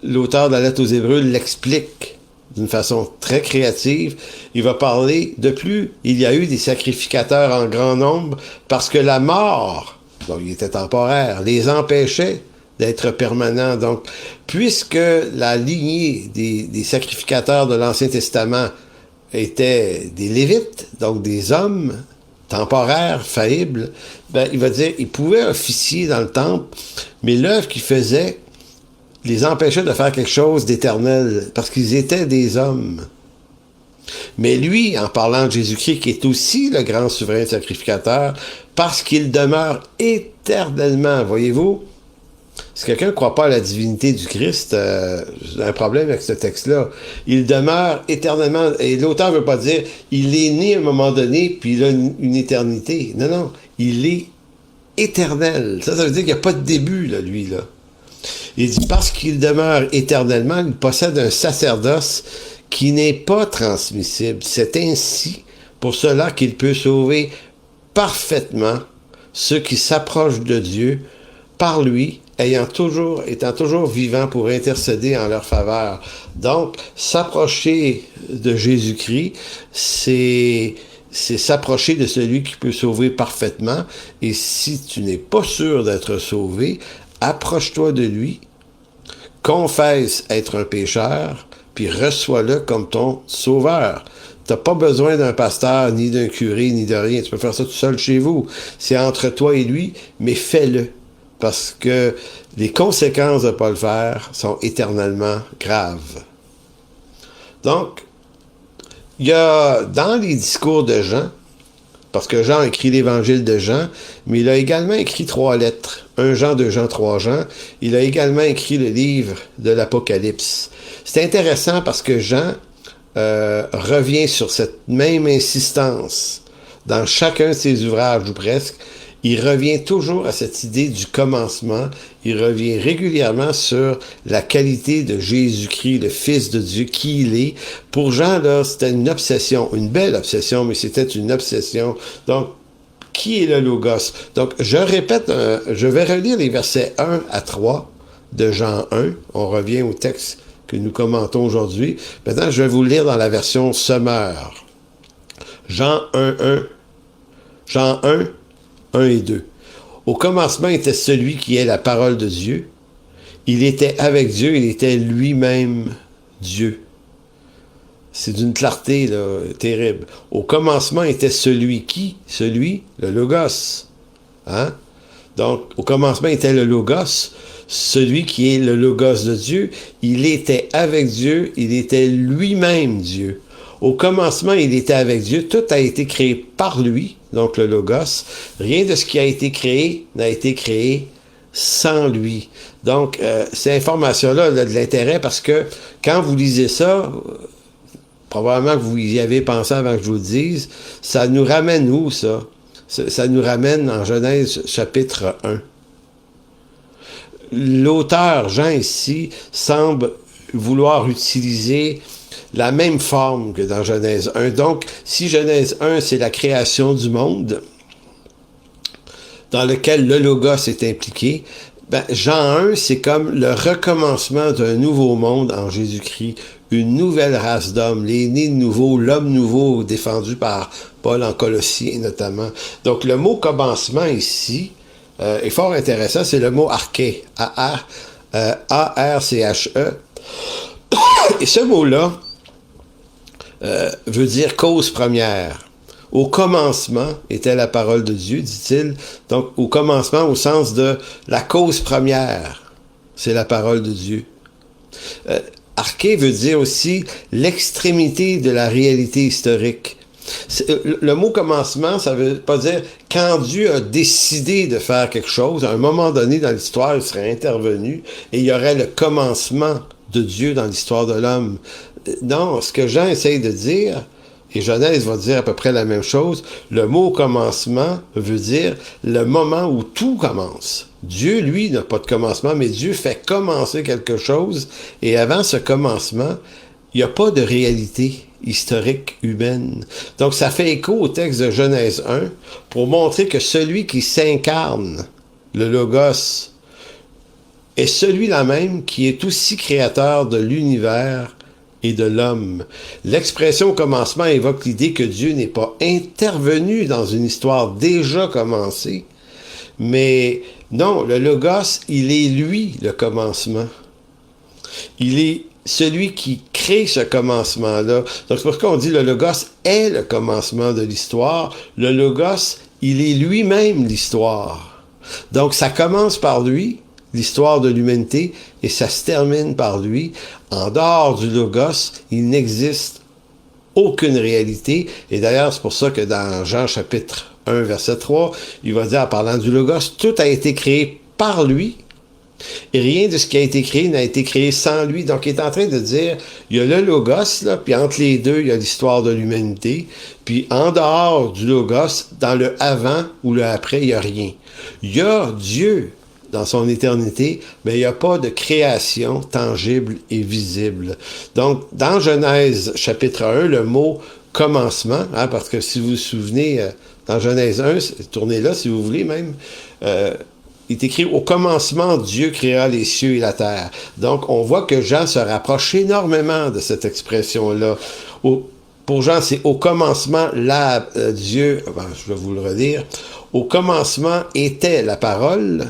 B: l'auteur de la lettre aux Hébreux l'explique d'une façon très créative. Il va parler, de plus, il y a eu des sacrificateurs en grand nombre parce que la mort, donc il était temporaire, les empêchait d'être permanents. Donc, puisque la lignée des sacrificateurs de l'Ancien Testament était des Lévites, donc des hommes temporaires, faillibles, il va dire, ils pouvaient officier dans le temple, mais l'œuvre qu'ils faisaient les empêchait de faire quelque chose d'éternel, parce qu'ils étaient des hommes. Mais lui, en parlant de Jésus-Christ, qui est aussi le grand souverain sacrificateur, parce qu'il demeure éternellement, voyez-vous, si quelqu'un ne croit pas à la divinité du Christ, j'ai un problème avec ce texte-là. Il demeure éternellement, et l'auteur ne veut pas dire, il est né à un moment donné, puis il a une éternité. Non, non, il est éternel. Ça veut dire qu'il n'y a pas de début, là, lui, là. Il dit, parce qu'il demeure éternellement, il possède un sacerdoce qui n'est pas transmissible. C'est ainsi pour cela qu'il peut sauver parfaitement ceux qui s'approchent de Dieu par lui, étant toujours vivant pour intercéder en leur faveur. Donc, s'approcher de Jésus-Christ, c'est s'approcher de celui qui peut sauver parfaitement. Et si tu n'es pas sûr d'être sauvé, approche-toi de lui, confesse être un pécheur, puis reçois-le comme ton sauveur. T'as pas besoin d'un pasteur, ni d'un curé, ni de rien. Tu peux faire ça tout seul chez vous. C'est entre toi et lui, mais fais-le. Parce que les conséquences de ne pas le faire sont éternellement graves. Donc, il y a dans les discours de Jean, parce que Jean a écrit l'évangile de Jean, mais il a également écrit 3 lettres. 1 Jean, 2 Jean, 3 Jean. Il a également écrit le livre de l'Apocalypse. C'est intéressant parce que Jean revient sur cette même insistance dans chacun de ses ouvrages, ou presque. Il revient toujours à cette idée du commencement. Il revient régulièrement sur la qualité de Jésus-Christ, le Fils de Dieu, qui il est. Pour Jean, là, c'était une obsession, une belle obsession, mais c'était une obsession. Donc, qui est le Logos? Donc, je répète, je vais relire les versets 1 à 3 de Jean 1. On revient au texte que nous commentons aujourd'hui. Maintenant, je vais vous le lire dans la version Semeur. Jean 1, 1. Jean 1, 1 et 2. Au commencement était celui qui est la parole de Dieu. Il était avec Dieu, il était lui-même Dieu. C'est d'une clarté là, terrible. Au commencement était celui qui? Celui, le Logos. Hein? Donc, au commencement était le Logos, celui qui est le Logos de Dieu. Il était avec Dieu, il était lui-même Dieu. Au commencement, il était avec Dieu. Tout a été créé par lui, donc le Logos. Rien de ce qui a été créé n'a été créé sans lui. Donc, ces informations-là ont de l'intérêt parce que quand vous lisez ça, probablement que vous y avez pensé avant que je vous le dise, ça nous ramène où, ça? Ça nous ramène en Genèse chapitre 1. L'auteur, Jean, ici, semble vouloir utiliser la même forme que dans Genèse 1. Donc, si Genèse 1, c'est la création du monde, dans lequel le Logos est impliqué, ben, Jean 1, c'est comme le recommencement d'un nouveau monde en Jésus-Christ, une nouvelle race d'hommes, les nés nouveaux, l'homme nouveau défendu par Paul en Colossiens notamment. Donc, le mot commencement ici est fort intéressant, c'est le mot arché, A-R-C-H-E. Et ce mot-là veut dire cause première. Au commencement était la parole de Dieu, dit-il. Donc, au commencement, au sens de la cause première, c'est la parole de Dieu. Arché veut dire aussi l'extrémité de la réalité historique. Le mot commencement, ça veut pas dire quand Dieu a décidé de faire quelque chose, à un moment donné dans l'histoire, il serait intervenu et il y aurait le commencement de Dieu dans l'histoire de l'homme. Non, ce que Jean essaye de dire, et Genèse va dire à peu près la même chose, le mot commencement veut dire le moment où tout commence. Dieu, lui, n'a pas de commencement, mais Dieu fait commencer quelque chose, et avant ce commencement, il n'y a pas de réalité historique humaine. Donc, ça fait écho au texte de Genèse 1 pour montrer que celui qui s'incarne, le Logos, est celui-là même qui est aussi créateur de l'univers et de l'homme. L'expression commencement évoque l'idée que Dieu n'est pas intervenu dans une histoire déjà commencée, mais non, le Logos, il est lui le commencement. Il est celui qui crée ce commencement-là. Donc c'est pourquoi on dit le Logos est le commencement de l'histoire. Le Logos, il est lui-même l'histoire. Donc ça commence par lui, l'histoire de l'humanité, et ça se termine par lui. En dehors du Logos, il n'existe aucune réalité. Et d'ailleurs, c'est pour ça que dans Jean chapitre 1, verset 3, il va dire, en parlant du Logos, tout a été créé par lui, et rien de ce qui a été créé n'a été créé sans lui. Donc, il est en train de dire, il y a le Logos, là, puis entre les deux, il y a l'histoire de l'humanité, puis en dehors du Logos, dans le avant ou le après, il n'y a rien. Il y a Dieu dans son éternité, mais il n'y a pas de création tangible et visible. Donc, dans Genèse chapitre 1, le mot commencement, hein, parce que si vous vous souvenez, dans Genèse 1, tournez là si vous voulez même, il est écrit « Au commencement, Dieu créa les cieux et la terre ». Donc, on voit que Jean se rapproche énormément de cette expression-là. Pour Jean, c'est « Au commencement, là, Dieu... » je vais vous le redire. « Au commencement était la parole ».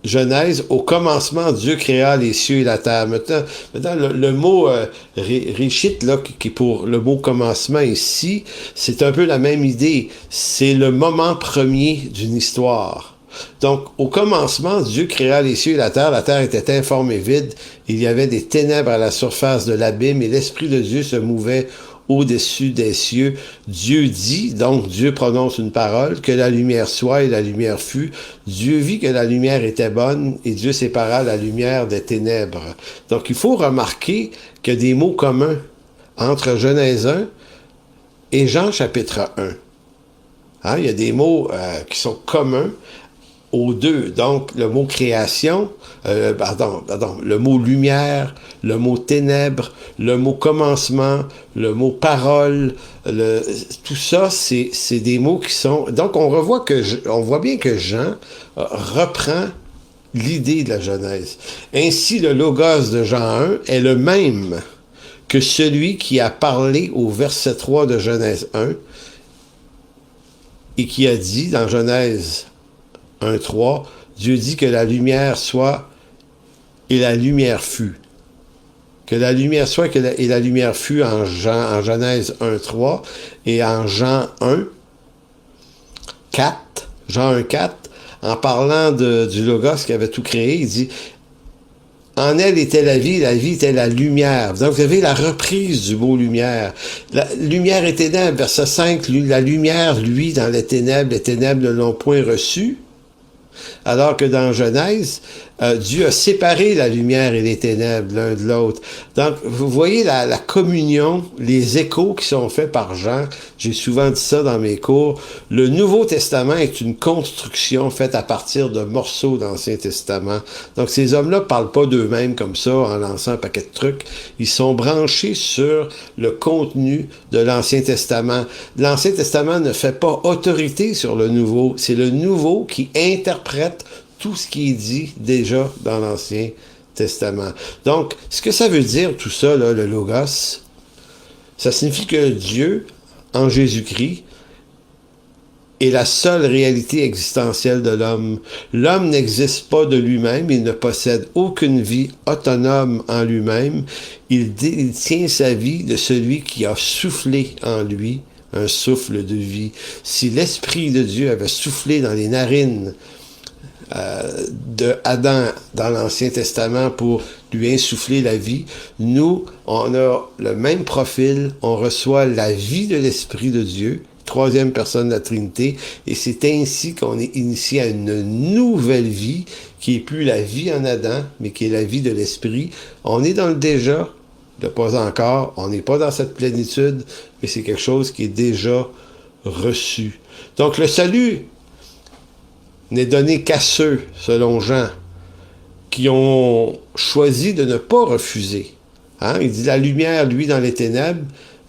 B: Genèse, au commencement, Dieu créa les cieux et la terre. Maintenant le mot réchit, là, qui est pour le mot commencement ici, c'est un peu la même idée. C'est le moment premier d'une histoire. Donc, au commencement, Dieu créa les cieux et la terre était informe et vide, il y avait des ténèbres à la surface de l'abîme, et l'Esprit de Dieu se mouvait au-dessus des cieux. Dieu dit, donc Dieu prononce une parole, que la lumière soit, et la lumière fut. Dieu vit que la lumière était bonne, et Dieu sépara la lumière des ténèbres. Donc il faut remarquer qu'il y a des mots communs entre Genèse 1 et Jean chapitre 1. Hein? Il y a des mots qui sont communs aux deux. Donc, le mot création, le mot lumière, le mot ténèbres, le mot commencement, le mot parole, tout ça, c'est des mots qui sont... Donc, on voit bien que Jean reprend l'idée de la Genèse. Ainsi, le logos de Jean 1 est le même que celui qui a parlé au verset 3 de Genèse 1 et qui a dit dans Genèse 1.3, Dieu dit que la lumière soit et la lumière fut. Que la lumière soit et la lumière fut en Genèse 1.3 et en Jean 1.4, Jean 1.4, en parlant du Logos qui avait tout créé, il dit en elle était la vie était la lumière. Donc vous avez la reprise du mot lumière. La lumière et ténèbres, verset 5, la lumière, lui, dans les ténèbres ne l'ont point reçu. Alors que dans Genèse, Dieu a séparé la lumière et les ténèbres l'un de l'autre. Donc, vous voyez la communion, les échos qui sont faits par Jean. J'ai souvent dit ça dans mes cours. Le Nouveau Testament est une construction faite à partir de morceaux d'Ancien Testament. Donc, ces hommes-là parlent pas d'eux-mêmes comme ça en lançant un paquet de trucs. Ils sont branchés sur le contenu de l'Ancien Testament. L'Ancien Testament ne fait pas autorité sur le Nouveau. C'est le Nouveau qui interprète tout ce qui est dit déjà dans l'Ancien Testament. Donc, ce que ça veut dire, tout ça, là, le Logos, ça signifie que Dieu, en Jésus-Christ, est la seule réalité existentielle de l'homme. L'homme n'existe pas de lui-même, il ne possède aucune vie autonome en lui-même. Il tient sa vie de celui qui a soufflé en lui un souffle de vie. Si l'Esprit de Dieu avait soufflé dans les narines de Adam dans l'Ancien Testament pour lui insuffler la vie, nous, on a le même profil, on reçoit la vie de l'Esprit de Dieu, troisième personne de la Trinité, et c'est ainsi qu'on est initié à une nouvelle vie, qui est plus la vie en Adam, mais qui est la vie de l'Esprit. On est dans le déjà, le pas encore, on n'est pas dans cette plénitude, mais c'est quelque chose qui est déjà reçu. Donc le salut n'est donné qu'à ceux, selon Jean, qui ont choisi de ne pas refuser. Hein? Il dit, la lumière, lui, dans les ténèbres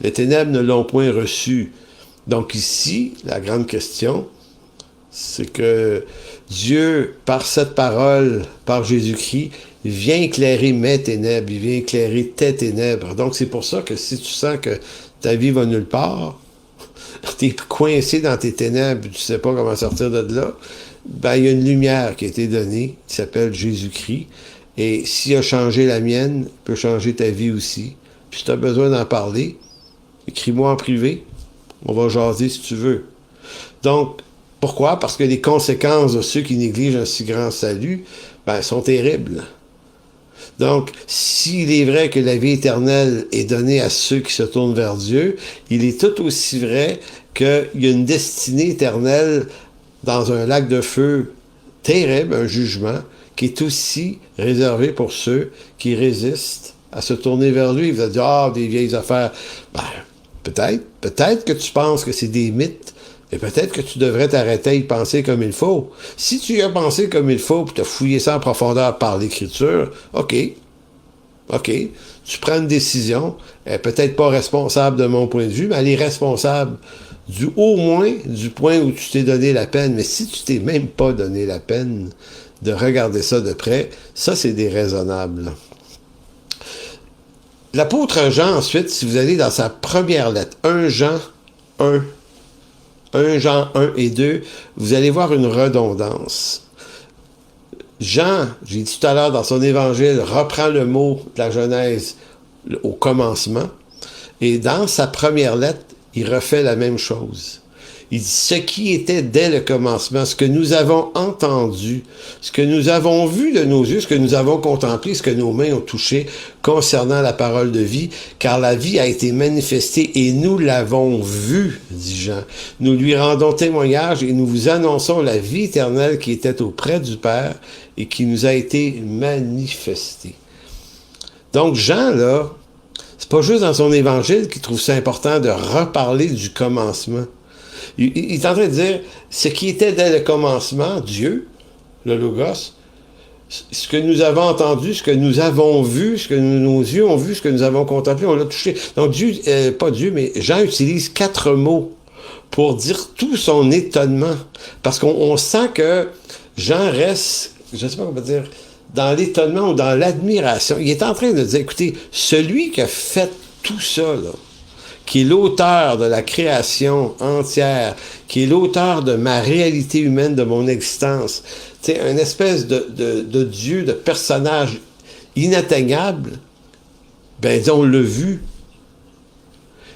B: ne l'ont point reçu. Donc ici, la grande question, c'est que Dieu, par cette parole, par Jésus-Christ, vient éclairer mes ténèbres, il vient éclairer tes ténèbres. Donc c'est pour ça que si tu sens que ta vie va nulle part, t'es coincé dans tes ténèbres, tu sais pas comment sortir de là, ben, il y a une lumière qui a été donnée, qui s'appelle Jésus-Christ, et s'il a changé la mienne, il peut changer ta vie aussi. Puis si tu as besoin d'en parler, écris-moi en privé, on va jaser si tu veux. Donc, pourquoi? Parce que les conséquences de ceux qui négligent un si grand salut, ben, sont terribles. Donc, s'il est vrai que la vie éternelle est donnée à ceux qui se tournent vers Dieu, il est tout aussi vrai qu'il y a une destinée éternelle dans un lac de feu terrible, un jugement, qui est aussi réservé pour ceux qui résistent à se tourner vers lui. Vous allez dire, ah, des vieilles affaires. Ben, peut-être que tu penses que c'est des mythes, mais peut-être que tu devrais t'arrêter à y penser comme il faut. Si tu y as pensé comme il faut, puis tu as fouillé ça en profondeur par l'Écriture, OK, tu prends une décision, elle est peut-être pas responsable de mon point de vue, mais elle est responsable au moins du point où tu t'es donné la peine. Mais si tu t'es même pas donné la peine de regarder ça de près, ça, c'est déraisonnable. L'apôtre Jean, ensuite, si vous allez dans sa première lettre, 1 Jean 1 1 et 2, vous allez voir une redondance. Jean, j'ai dit tout à l'heure dans son évangile, reprend le mot de la Genèse au commencement, et dans sa première lettre, il refait la même chose. Il dit, ce qui était dès le commencement, ce que nous avons entendu, ce que nous avons vu de nos yeux, ce que nous avons contemplé, ce que nos mains ont touché concernant la parole de vie, car la vie a été manifestée et nous l'avons vue, dit Jean. Nous lui rendons témoignage et nous vous annonçons la vie éternelle qui était auprès du Père et qui nous a été manifestée. Donc Jean, là, c'est pas juste dans son évangile qu'il trouve ça important de reparler du commencement. Il est en train de dire, ce qui était dès le commencement, Dieu, le Logos, ce que nous avons entendu, ce que nous avons vu, ce que nos yeux ont vu, ce que nous avons contemplé, on l'a touché. Donc Dieu, pas Dieu, mais Jean utilise 4 mots pour dire tout son étonnement. Parce qu'on sent que Jean reste, je ne sais pas comment dire, dans l'étonnement ou dans l'admiration. Il est en train de dire, écoutez, celui qui a fait tout ça, là, qui est l'auteur de la création entière, qui est l'auteur de ma réalité humaine, de mon existence, tu sais, une espèce de Dieu, de personnage inatteignable, ben on l'a vu.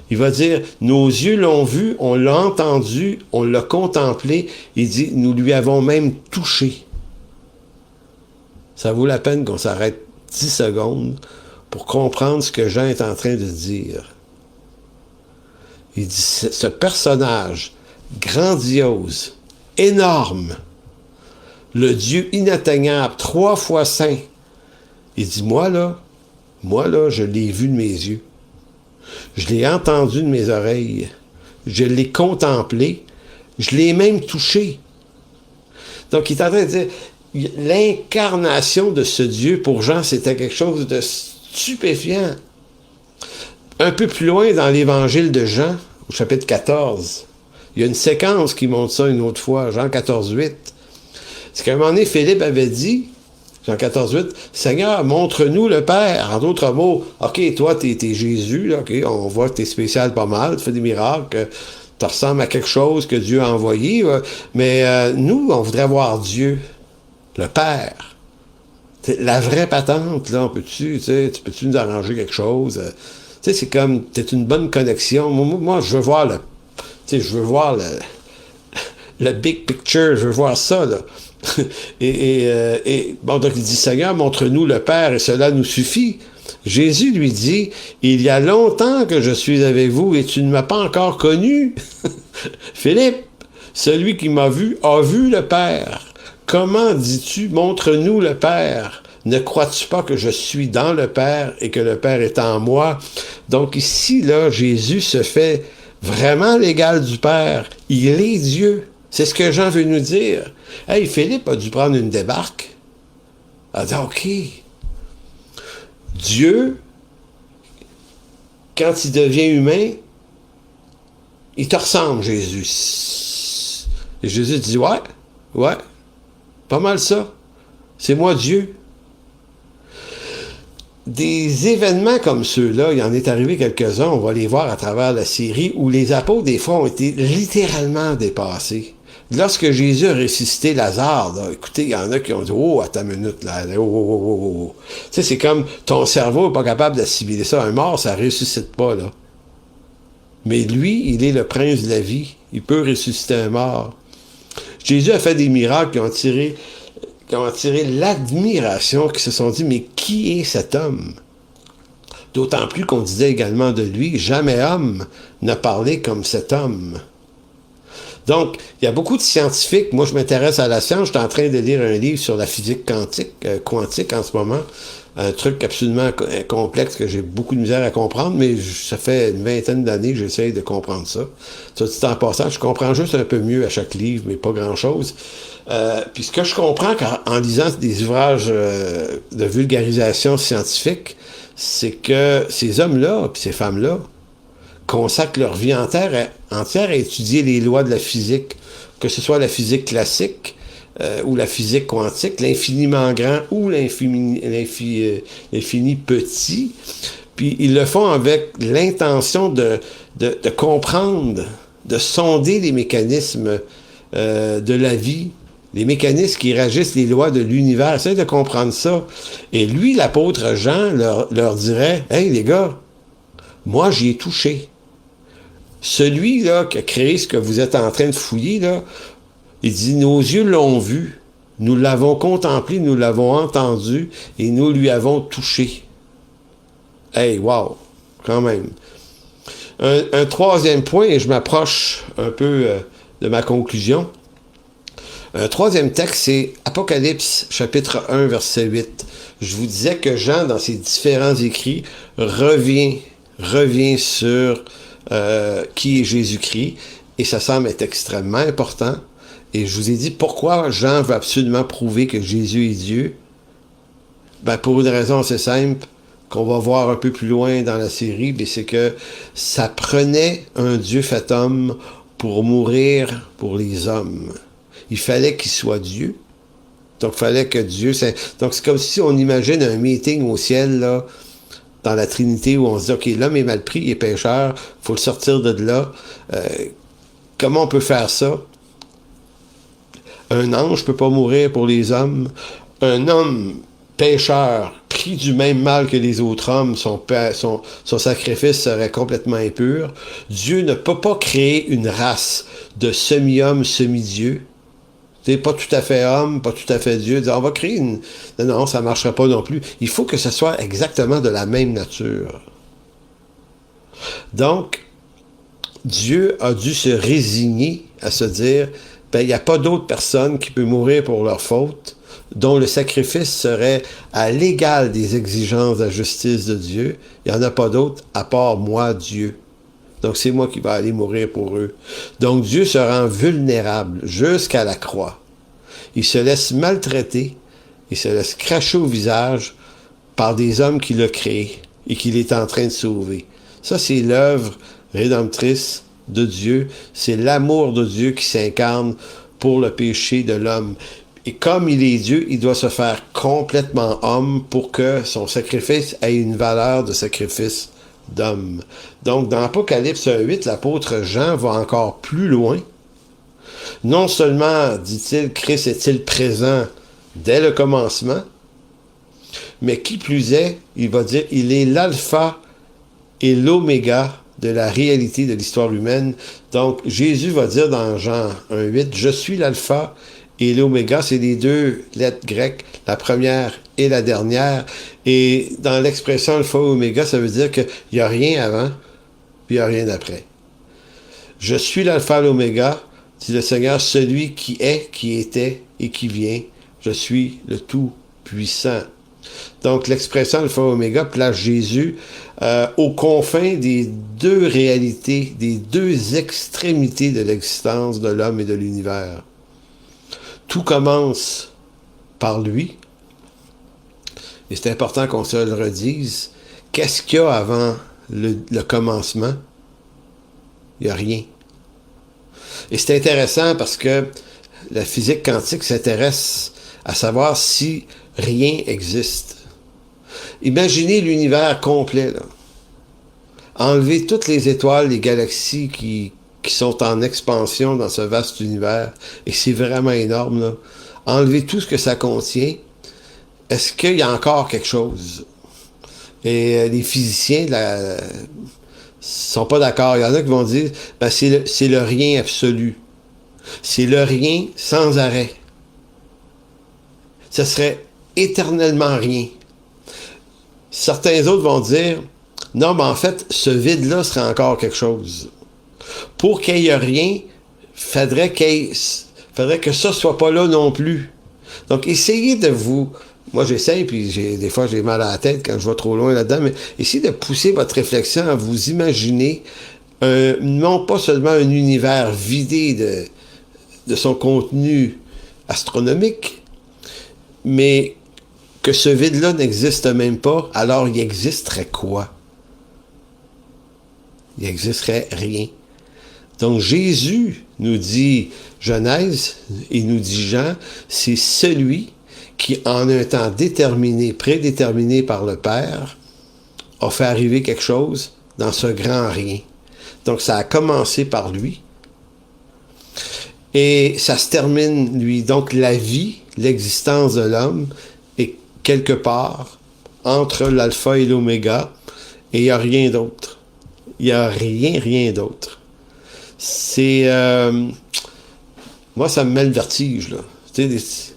B: Il va dire, nos yeux l'ont vu, on l'a entendu, on l'a contemplé, il dit, nous lui avons même touché. Ça vaut la peine qu'on s'arrête 10 secondes pour comprendre ce que Jean est en train de dire. Il dit, ce personnage grandiose, énorme, le Dieu inatteignable, 3 fois saint, il dit, moi là, je l'ai vu de mes yeux. Je l'ai entendu de mes oreilles. Je l'ai contemplé. Je l'ai même touché. Donc, il est en train de dire, l'incarnation de ce Dieu, pour Jean, c'était quelque chose de stupéfiant. Un peu plus loin dans l'évangile de Jean, au chapitre 14, il y a une séquence qui montre ça une autre fois, Jean 14, 8. C'est qu'à un moment donné, Philippe avait dit, Jean 14, 8, « Seigneur, montre-nous le Père. » En d'autres mots, « OK, toi, t'es Jésus, là, OK, on voit que t'es spécial pas mal, tu fais des miracles, tu ressembles à quelque chose que Dieu a envoyé, mais nous, on voudrait voir Dieu, le Père. La vraie patente, là, tu peux-tu nous arranger quelque chose? » Tu sais, c'est comme, t'es une bonne connexion. Moi, je veux voir le big picture, je veux voir ça, là. Bon, donc il dit, Seigneur, montre-nous le Père, et cela nous suffit. Jésus lui dit, il y a longtemps que je suis avec vous, et tu ne m'as pas encore connu. Philippe, celui qui m'a vu, a vu le Père. Comment dis-tu, montre-nous le Père? Ne crois-tu pas que je suis dans le Père et que le Père est en moi? Donc ici, là, Jésus se fait vraiment l'égal du Père. Il est Dieu. C'est ce que Jean veut nous dire. Hey, Philippe a dû prendre une débarque. Il a dit, OK. Dieu, quand il devient humain, il te ressemble, Jésus. Et Jésus dit, ouais, pas mal ça. C'est moi Dieu. Des événements comme ceux-là, il en est arrivé quelques-uns, on va les voir à travers la série, où les apôtres, des fois, ont été littéralement dépassés. Lorsque Jésus a ressuscité Lazare, là, écoutez, il y en a qui ont dit « Oh, attends une minute, là, oh. » Tu sais, c'est comme ton cerveau n'est pas capable d'assimiler ça. Un mort, ça ne ressuscite pas, là. Mais lui, il est le prince de la vie. Il peut ressusciter un mort. Jésus a fait des miracles qui ont attiré l'admiration, qui se sont dit, mais qui est cet homme? D'autant plus qu'on disait également de lui, jamais homme n'a parlé comme cet homme. Donc, il y a beaucoup de scientifiques, moi je m'intéresse à la science, je suis en train de lire un livre sur la physique quantique en ce moment, un truc absolument complexe que j'ai beaucoup de misère à comprendre, mais ça fait une vingtaine d'années que j'essaye de comprendre ça. Ça dit en passant, je comprends juste un peu mieux à chaque livre, mais pas grand-chose. Puis ce que je comprends en lisant des ouvrages de vulgarisation scientifique, c'est que ces hommes-là, puis ces femmes-là, consacrent leur vie entière entière à étudier les lois de la physique, que ce soit la physique classique ou la physique quantique, l'infiniment grand ou l'infini petit. Puis ils le font avec l'intention de comprendre, de sonder les mécanismes de la vie, les mécanismes qui régissent les lois de l'univers. Essayez de comprendre ça. Et lui, l'apôtre Jean, leur dirait, « Hey, les gars, moi, j'y ai touché. Celui là qui a créé ce que vous êtes en train de fouiller, là, il dit, nos yeux l'ont vu, nous l'avons contemplé, nous l'avons entendu, et nous lui avons touché. » Hey, wow, quand même. Un troisième point, et je m'approche un peu de ma conclusion. Un troisième texte, c'est Apocalypse, chapitre 1, verset 8. Je vous disais que Jean, dans ses différents écrits, revient sur qui est Jésus-Christ, et ça semble être extrêmement important. Et je vous ai dit pourquoi Jean veut absolument prouver que Jésus est Dieu. Ben, pour une raison assez simple, qu'on va voir un peu plus loin dans la série, mais c'est que ça prenait un Dieu fait homme pour mourir pour les hommes. Il fallait qu'il soit Dieu. Donc, il fallait que Dieu... Donc, c'est comme si on imagine un meeting au ciel, là, dans la Trinité, où on se dit, OK, l'homme est mal pris, il est pécheur, il faut le sortir de là. Comment on peut faire ça? Un ange ne peut pas mourir pour les hommes. Un homme pécheur, pris du même mal que les autres hommes, son sacrifice serait complètement impur. Dieu ne peut pas créer une race de semi-homme, semi-dieu. C'est pas tout à fait homme, pas tout à fait Dieu. On va créer une... Non, ça ne marchera pas non plus. Il faut que ce soit exactement de la même nature. Donc, Dieu a dû se résigner à se dire, ben, il n'y a pas d'autre personne qui peut mourir pour leur faute, dont le sacrifice serait à l'égal des exigences de la justice de Dieu. Il n'y en a pas d'autre à part moi, Dieu. Donc, c'est moi qui vais aller mourir pour eux. Donc, Dieu se rend vulnérable jusqu'à la croix. Il se laisse maltraiter, il se laisse cracher au visage par des hommes qu'il a créés et qu'il est en train de sauver. Ça, c'est l'œuvre rédemptrice de Dieu. C'est l'amour de Dieu qui s'incarne pour le péché de l'homme. Et comme il est Dieu, il doit se faire complètement homme pour que son sacrifice ait une valeur de sacrifice d'homme. Donc, dans Apocalypse 1:8, l'apôtre Jean va encore plus loin. Non seulement, dit-il, Christ est-il présent dès le commencement, mais qui plus est, il va dire, il est l'alpha et l'oméga de la réalité de l'histoire humaine. Donc, Jésus va dire dans Jean 1:8, je suis l'alpha et l'oméga, c'est les deux lettres grecques, la première et la dernière. Et dans l'expression alpha et oméga, ça veut dire qu'il n'y a rien avant, puis il n'y a rien après. Je suis l'alpha et l'oméga, dit le Seigneur, celui qui est, qui était et qui vient. Je suis le Tout-Puissant. Donc, l'expression alpha et oméga place Jésus aux confins des deux réalités, des deux extrémités de l'existence de l'homme et de l'univers. Tout commence par lui. Et c'est important qu'on se le redise. Qu'est-ce qu'il y a avant le commencement? Il n'y a rien. Et c'est intéressant parce que la physique quantique s'intéresse à savoir si rien existe. Imaginez l'univers complet, là. Enlevez toutes les étoiles, les galaxies qui sont en expansion dans ce vaste univers, et c'est vraiment énorme, là. Enlevez tout ce que ça contient. Est-ce qu'il y a encore quelque chose? Et les physiciens sont pas d'accord. Il y en a qui vont dire, ben c'est le rien absolu. C'est le rien sans arrêt. Ce serait éternellement rien. Certains autres vont dire, non, mais en fait, ce vide-là serait encore quelque chose. Pour qu'il y ait rien, faudrait que ça soit pas là non plus. Donc, essayez de vous... Moi, j'essaye, puis des fois, j'ai mal à la tête quand je vais trop loin là-dedans, mais essayez de pousser votre réflexion à vous imaginer non pas seulement un univers vidé de son contenu astronomique, mais que ce vide-là n'existe même pas, alors il existerait quoi? Il n'existerait rien. Donc Jésus nous dit Genèse, il nous dit Jean, c'est celui qui, en un temps déterminé, prédéterminé par le Père, a fait arriver quelque chose dans ce grand rien. Donc ça a commencé par lui. Et ça se termine, lui. Donc la vie, l'existence de l'homme est quelque part entre l'alpha et l'oméga, et il n'y a rien d'autre. Il n'y a rien d'autre. C'est... moi, ça me met le vertige, là. Tu sais,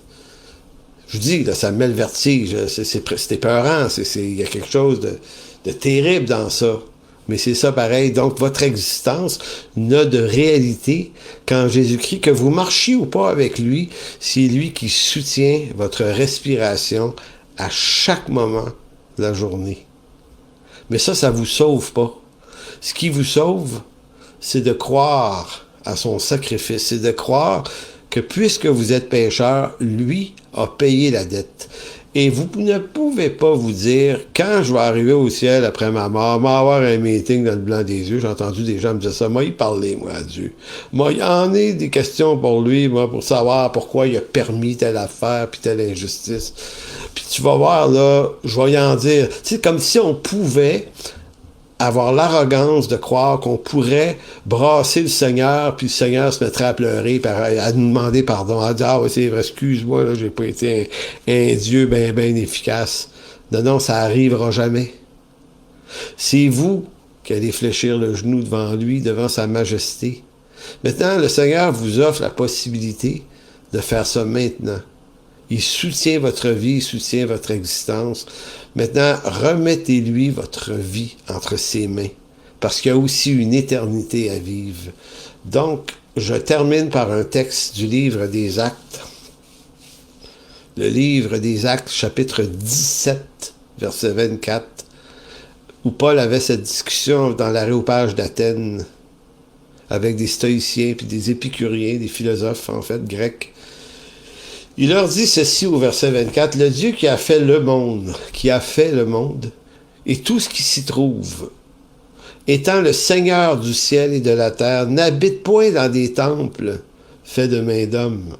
B: je vous dis, là, ça me met le vertige. C'est épeurant. Il y a quelque chose de terrible dans ça. Mais c'est ça pareil. Donc, votre existence n'a de réalité qu'en Jésus-Christ, que vous marchiez ou pas avec lui, c'est lui qui soutient votre respiration à chaque moment de la journée. Mais ça vous sauve pas. Ce qui vous sauve, c'est de croire à son sacrifice. C'est de croire que puisque vous êtes pécheur, lui a payé la dette. Et vous ne pouvez pas vous dire, quand je vais arriver au ciel après ma mort, avoir un meeting dans le blanc des yeux, j'ai entendu des gens me dire ça, moi, il parlait, moi, à Dieu. Moi, il y en a des questions pour lui, moi, pour savoir pourquoi il a permis telle affaire, puis telle injustice. Puis tu vas voir, là, je vais y en dire. C'est comme si on pouvait avoir l'arrogance de croire qu'on pourrait brasser le Seigneur, puis le Seigneur se mettrait à pleurer, à nous demander pardon, à dire « Ah oui, c'est vrai, excuse-moi, là, j'ai pas été un Dieu ben efficace. » Non, ça arrivera jamais. C'est vous qui allez fléchir le genou devant lui, devant sa majesté. Maintenant, le Seigneur vous offre la possibilité de faire ça maintenant. Il soutient votre vie, il soutient votre existence. Maintenant, remettez-lui votre vie entre ses mains, parce qu'il y a aussi une éternité à vivre. Donc, je termine par un texte du livre des Actes. Le livre des Actes, chapitre 17, verset 24, où Paul avait cette discussion dans l'aréopage d'Athènes avec des stoïciens puis des épicuriens, des philosophes, en fait, grecs. Il leur dit ceci au verset 24, « Le Dieu qui a fait le monde, et tout ce qui s'y trouve, étant le Seigneur du ciel et de la terre, n'habite point dans des temples faits de mains d'hommes.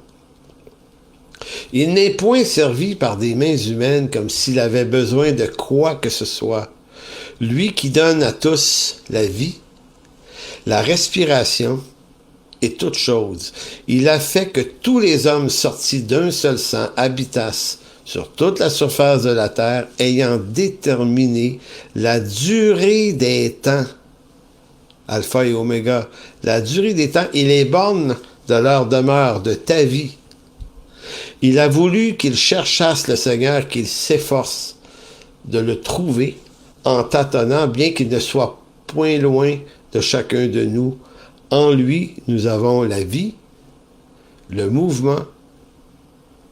B: Il n'est point servi par des mains humaines comme s'il avait besoin de quoi que ce soit. Lui qui donne à tous la vie, la respiration, et toute chose. Il a fait que tous les hommes sortis d'un seul sang habitassent sur toute la surface de la terre, ayant déterminé la durée des temps. Alpha et Oméga. La durée des temps et les bornes de leur demeure, de ta vie. Il a voulu qu'ils cherchassent le Seigneur, qu'ils s'efforcent de le trouver en tâtonnant, bien qu'il ne soit point loin de chacun de nous. En lui, nous avons la vie, le mouvement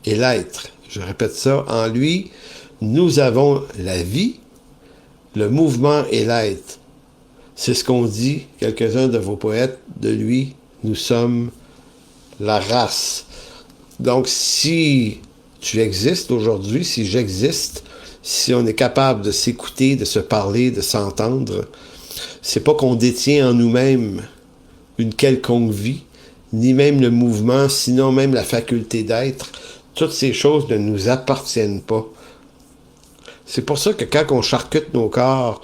B: et l'être. Je répète ça. En lui, nous avons la vie, le mouvement et l'être. C'est ce qu'ont dit quelques-uns de vos poètes. De lui, nous sommes la race. Donc, si tu existes aujourd'hui, si j'existe, si on est capable de s'écouter, de se parler, de s'entendre, c'est pas qu'on détient en nous-mêmes une quelconque vie, ni même le mouvement, sinon même la faculté d'être. Toutes ces choses ne nous appartiennent pas. C'est pour ça que quand on charcute nos corps,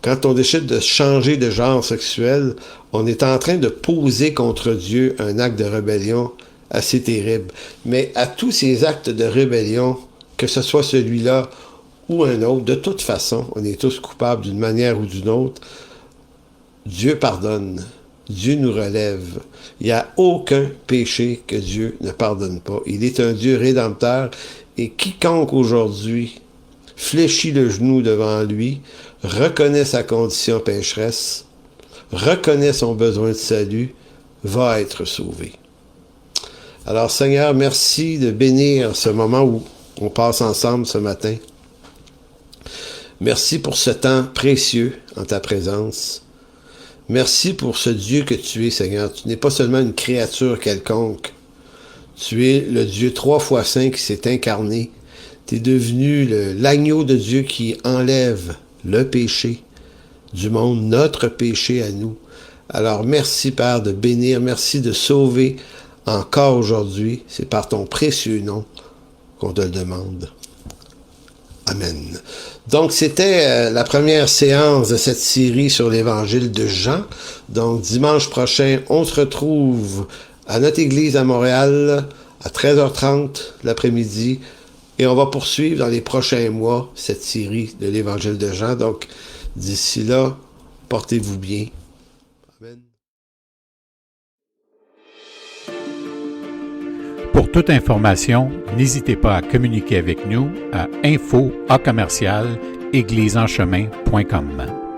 B: quand on décide de changer de genre sexuel, on est en train de poser contre Dieu un acte de rébellion assez terrible. Mais à tous ces actes de rébellion, que ce soit celui-là ou un autre, de toute façon, on est tous coupables d'une manière ou d'une autre. Dieu pardonne. Dieu nous relève. Il n'y a aucun péché que Dieu ne pardonne pas. Il est un Dieu rédempteur et quiconque aujourd'hui fléchit le genou devant lui, reconnaît sa condition pécheresse, reconnaît son besoin de salut, va être sauvé. Alors Seigneur, merci de bénir ce moment où on passe ensemble ce matin. Merci pour ce temps précieux en ta présence. Merci pour ce Dieu que tu es, Seigneur. Tu n'es pas seulement une créature quelconque. Tu es le Dieu 3 fois saint qui s'est incarné. Tu es devenu l'agneau de Dieu qui enlève le péché du monde, notre péché à nous. Alors merci Père de bénir, merci de sauver encore aujourd'hui. C'est par ton précieux nom qu'on te le demande. Amen. Donc, c'était la première séance de cette série sur l'Évangile de Jean. Donc, dimanche prochain, on se retrouve à notre église à Montréal à 13h30 l'après-midi et on va poursuivre dans les prochains mois cette série de l'Évangile de Jean. Donc, d'ici là, portez-vous bien. Amen.
A: Pour toute information, n'hésitez pas à communiquer avec nous à info@église-en-chemin.com.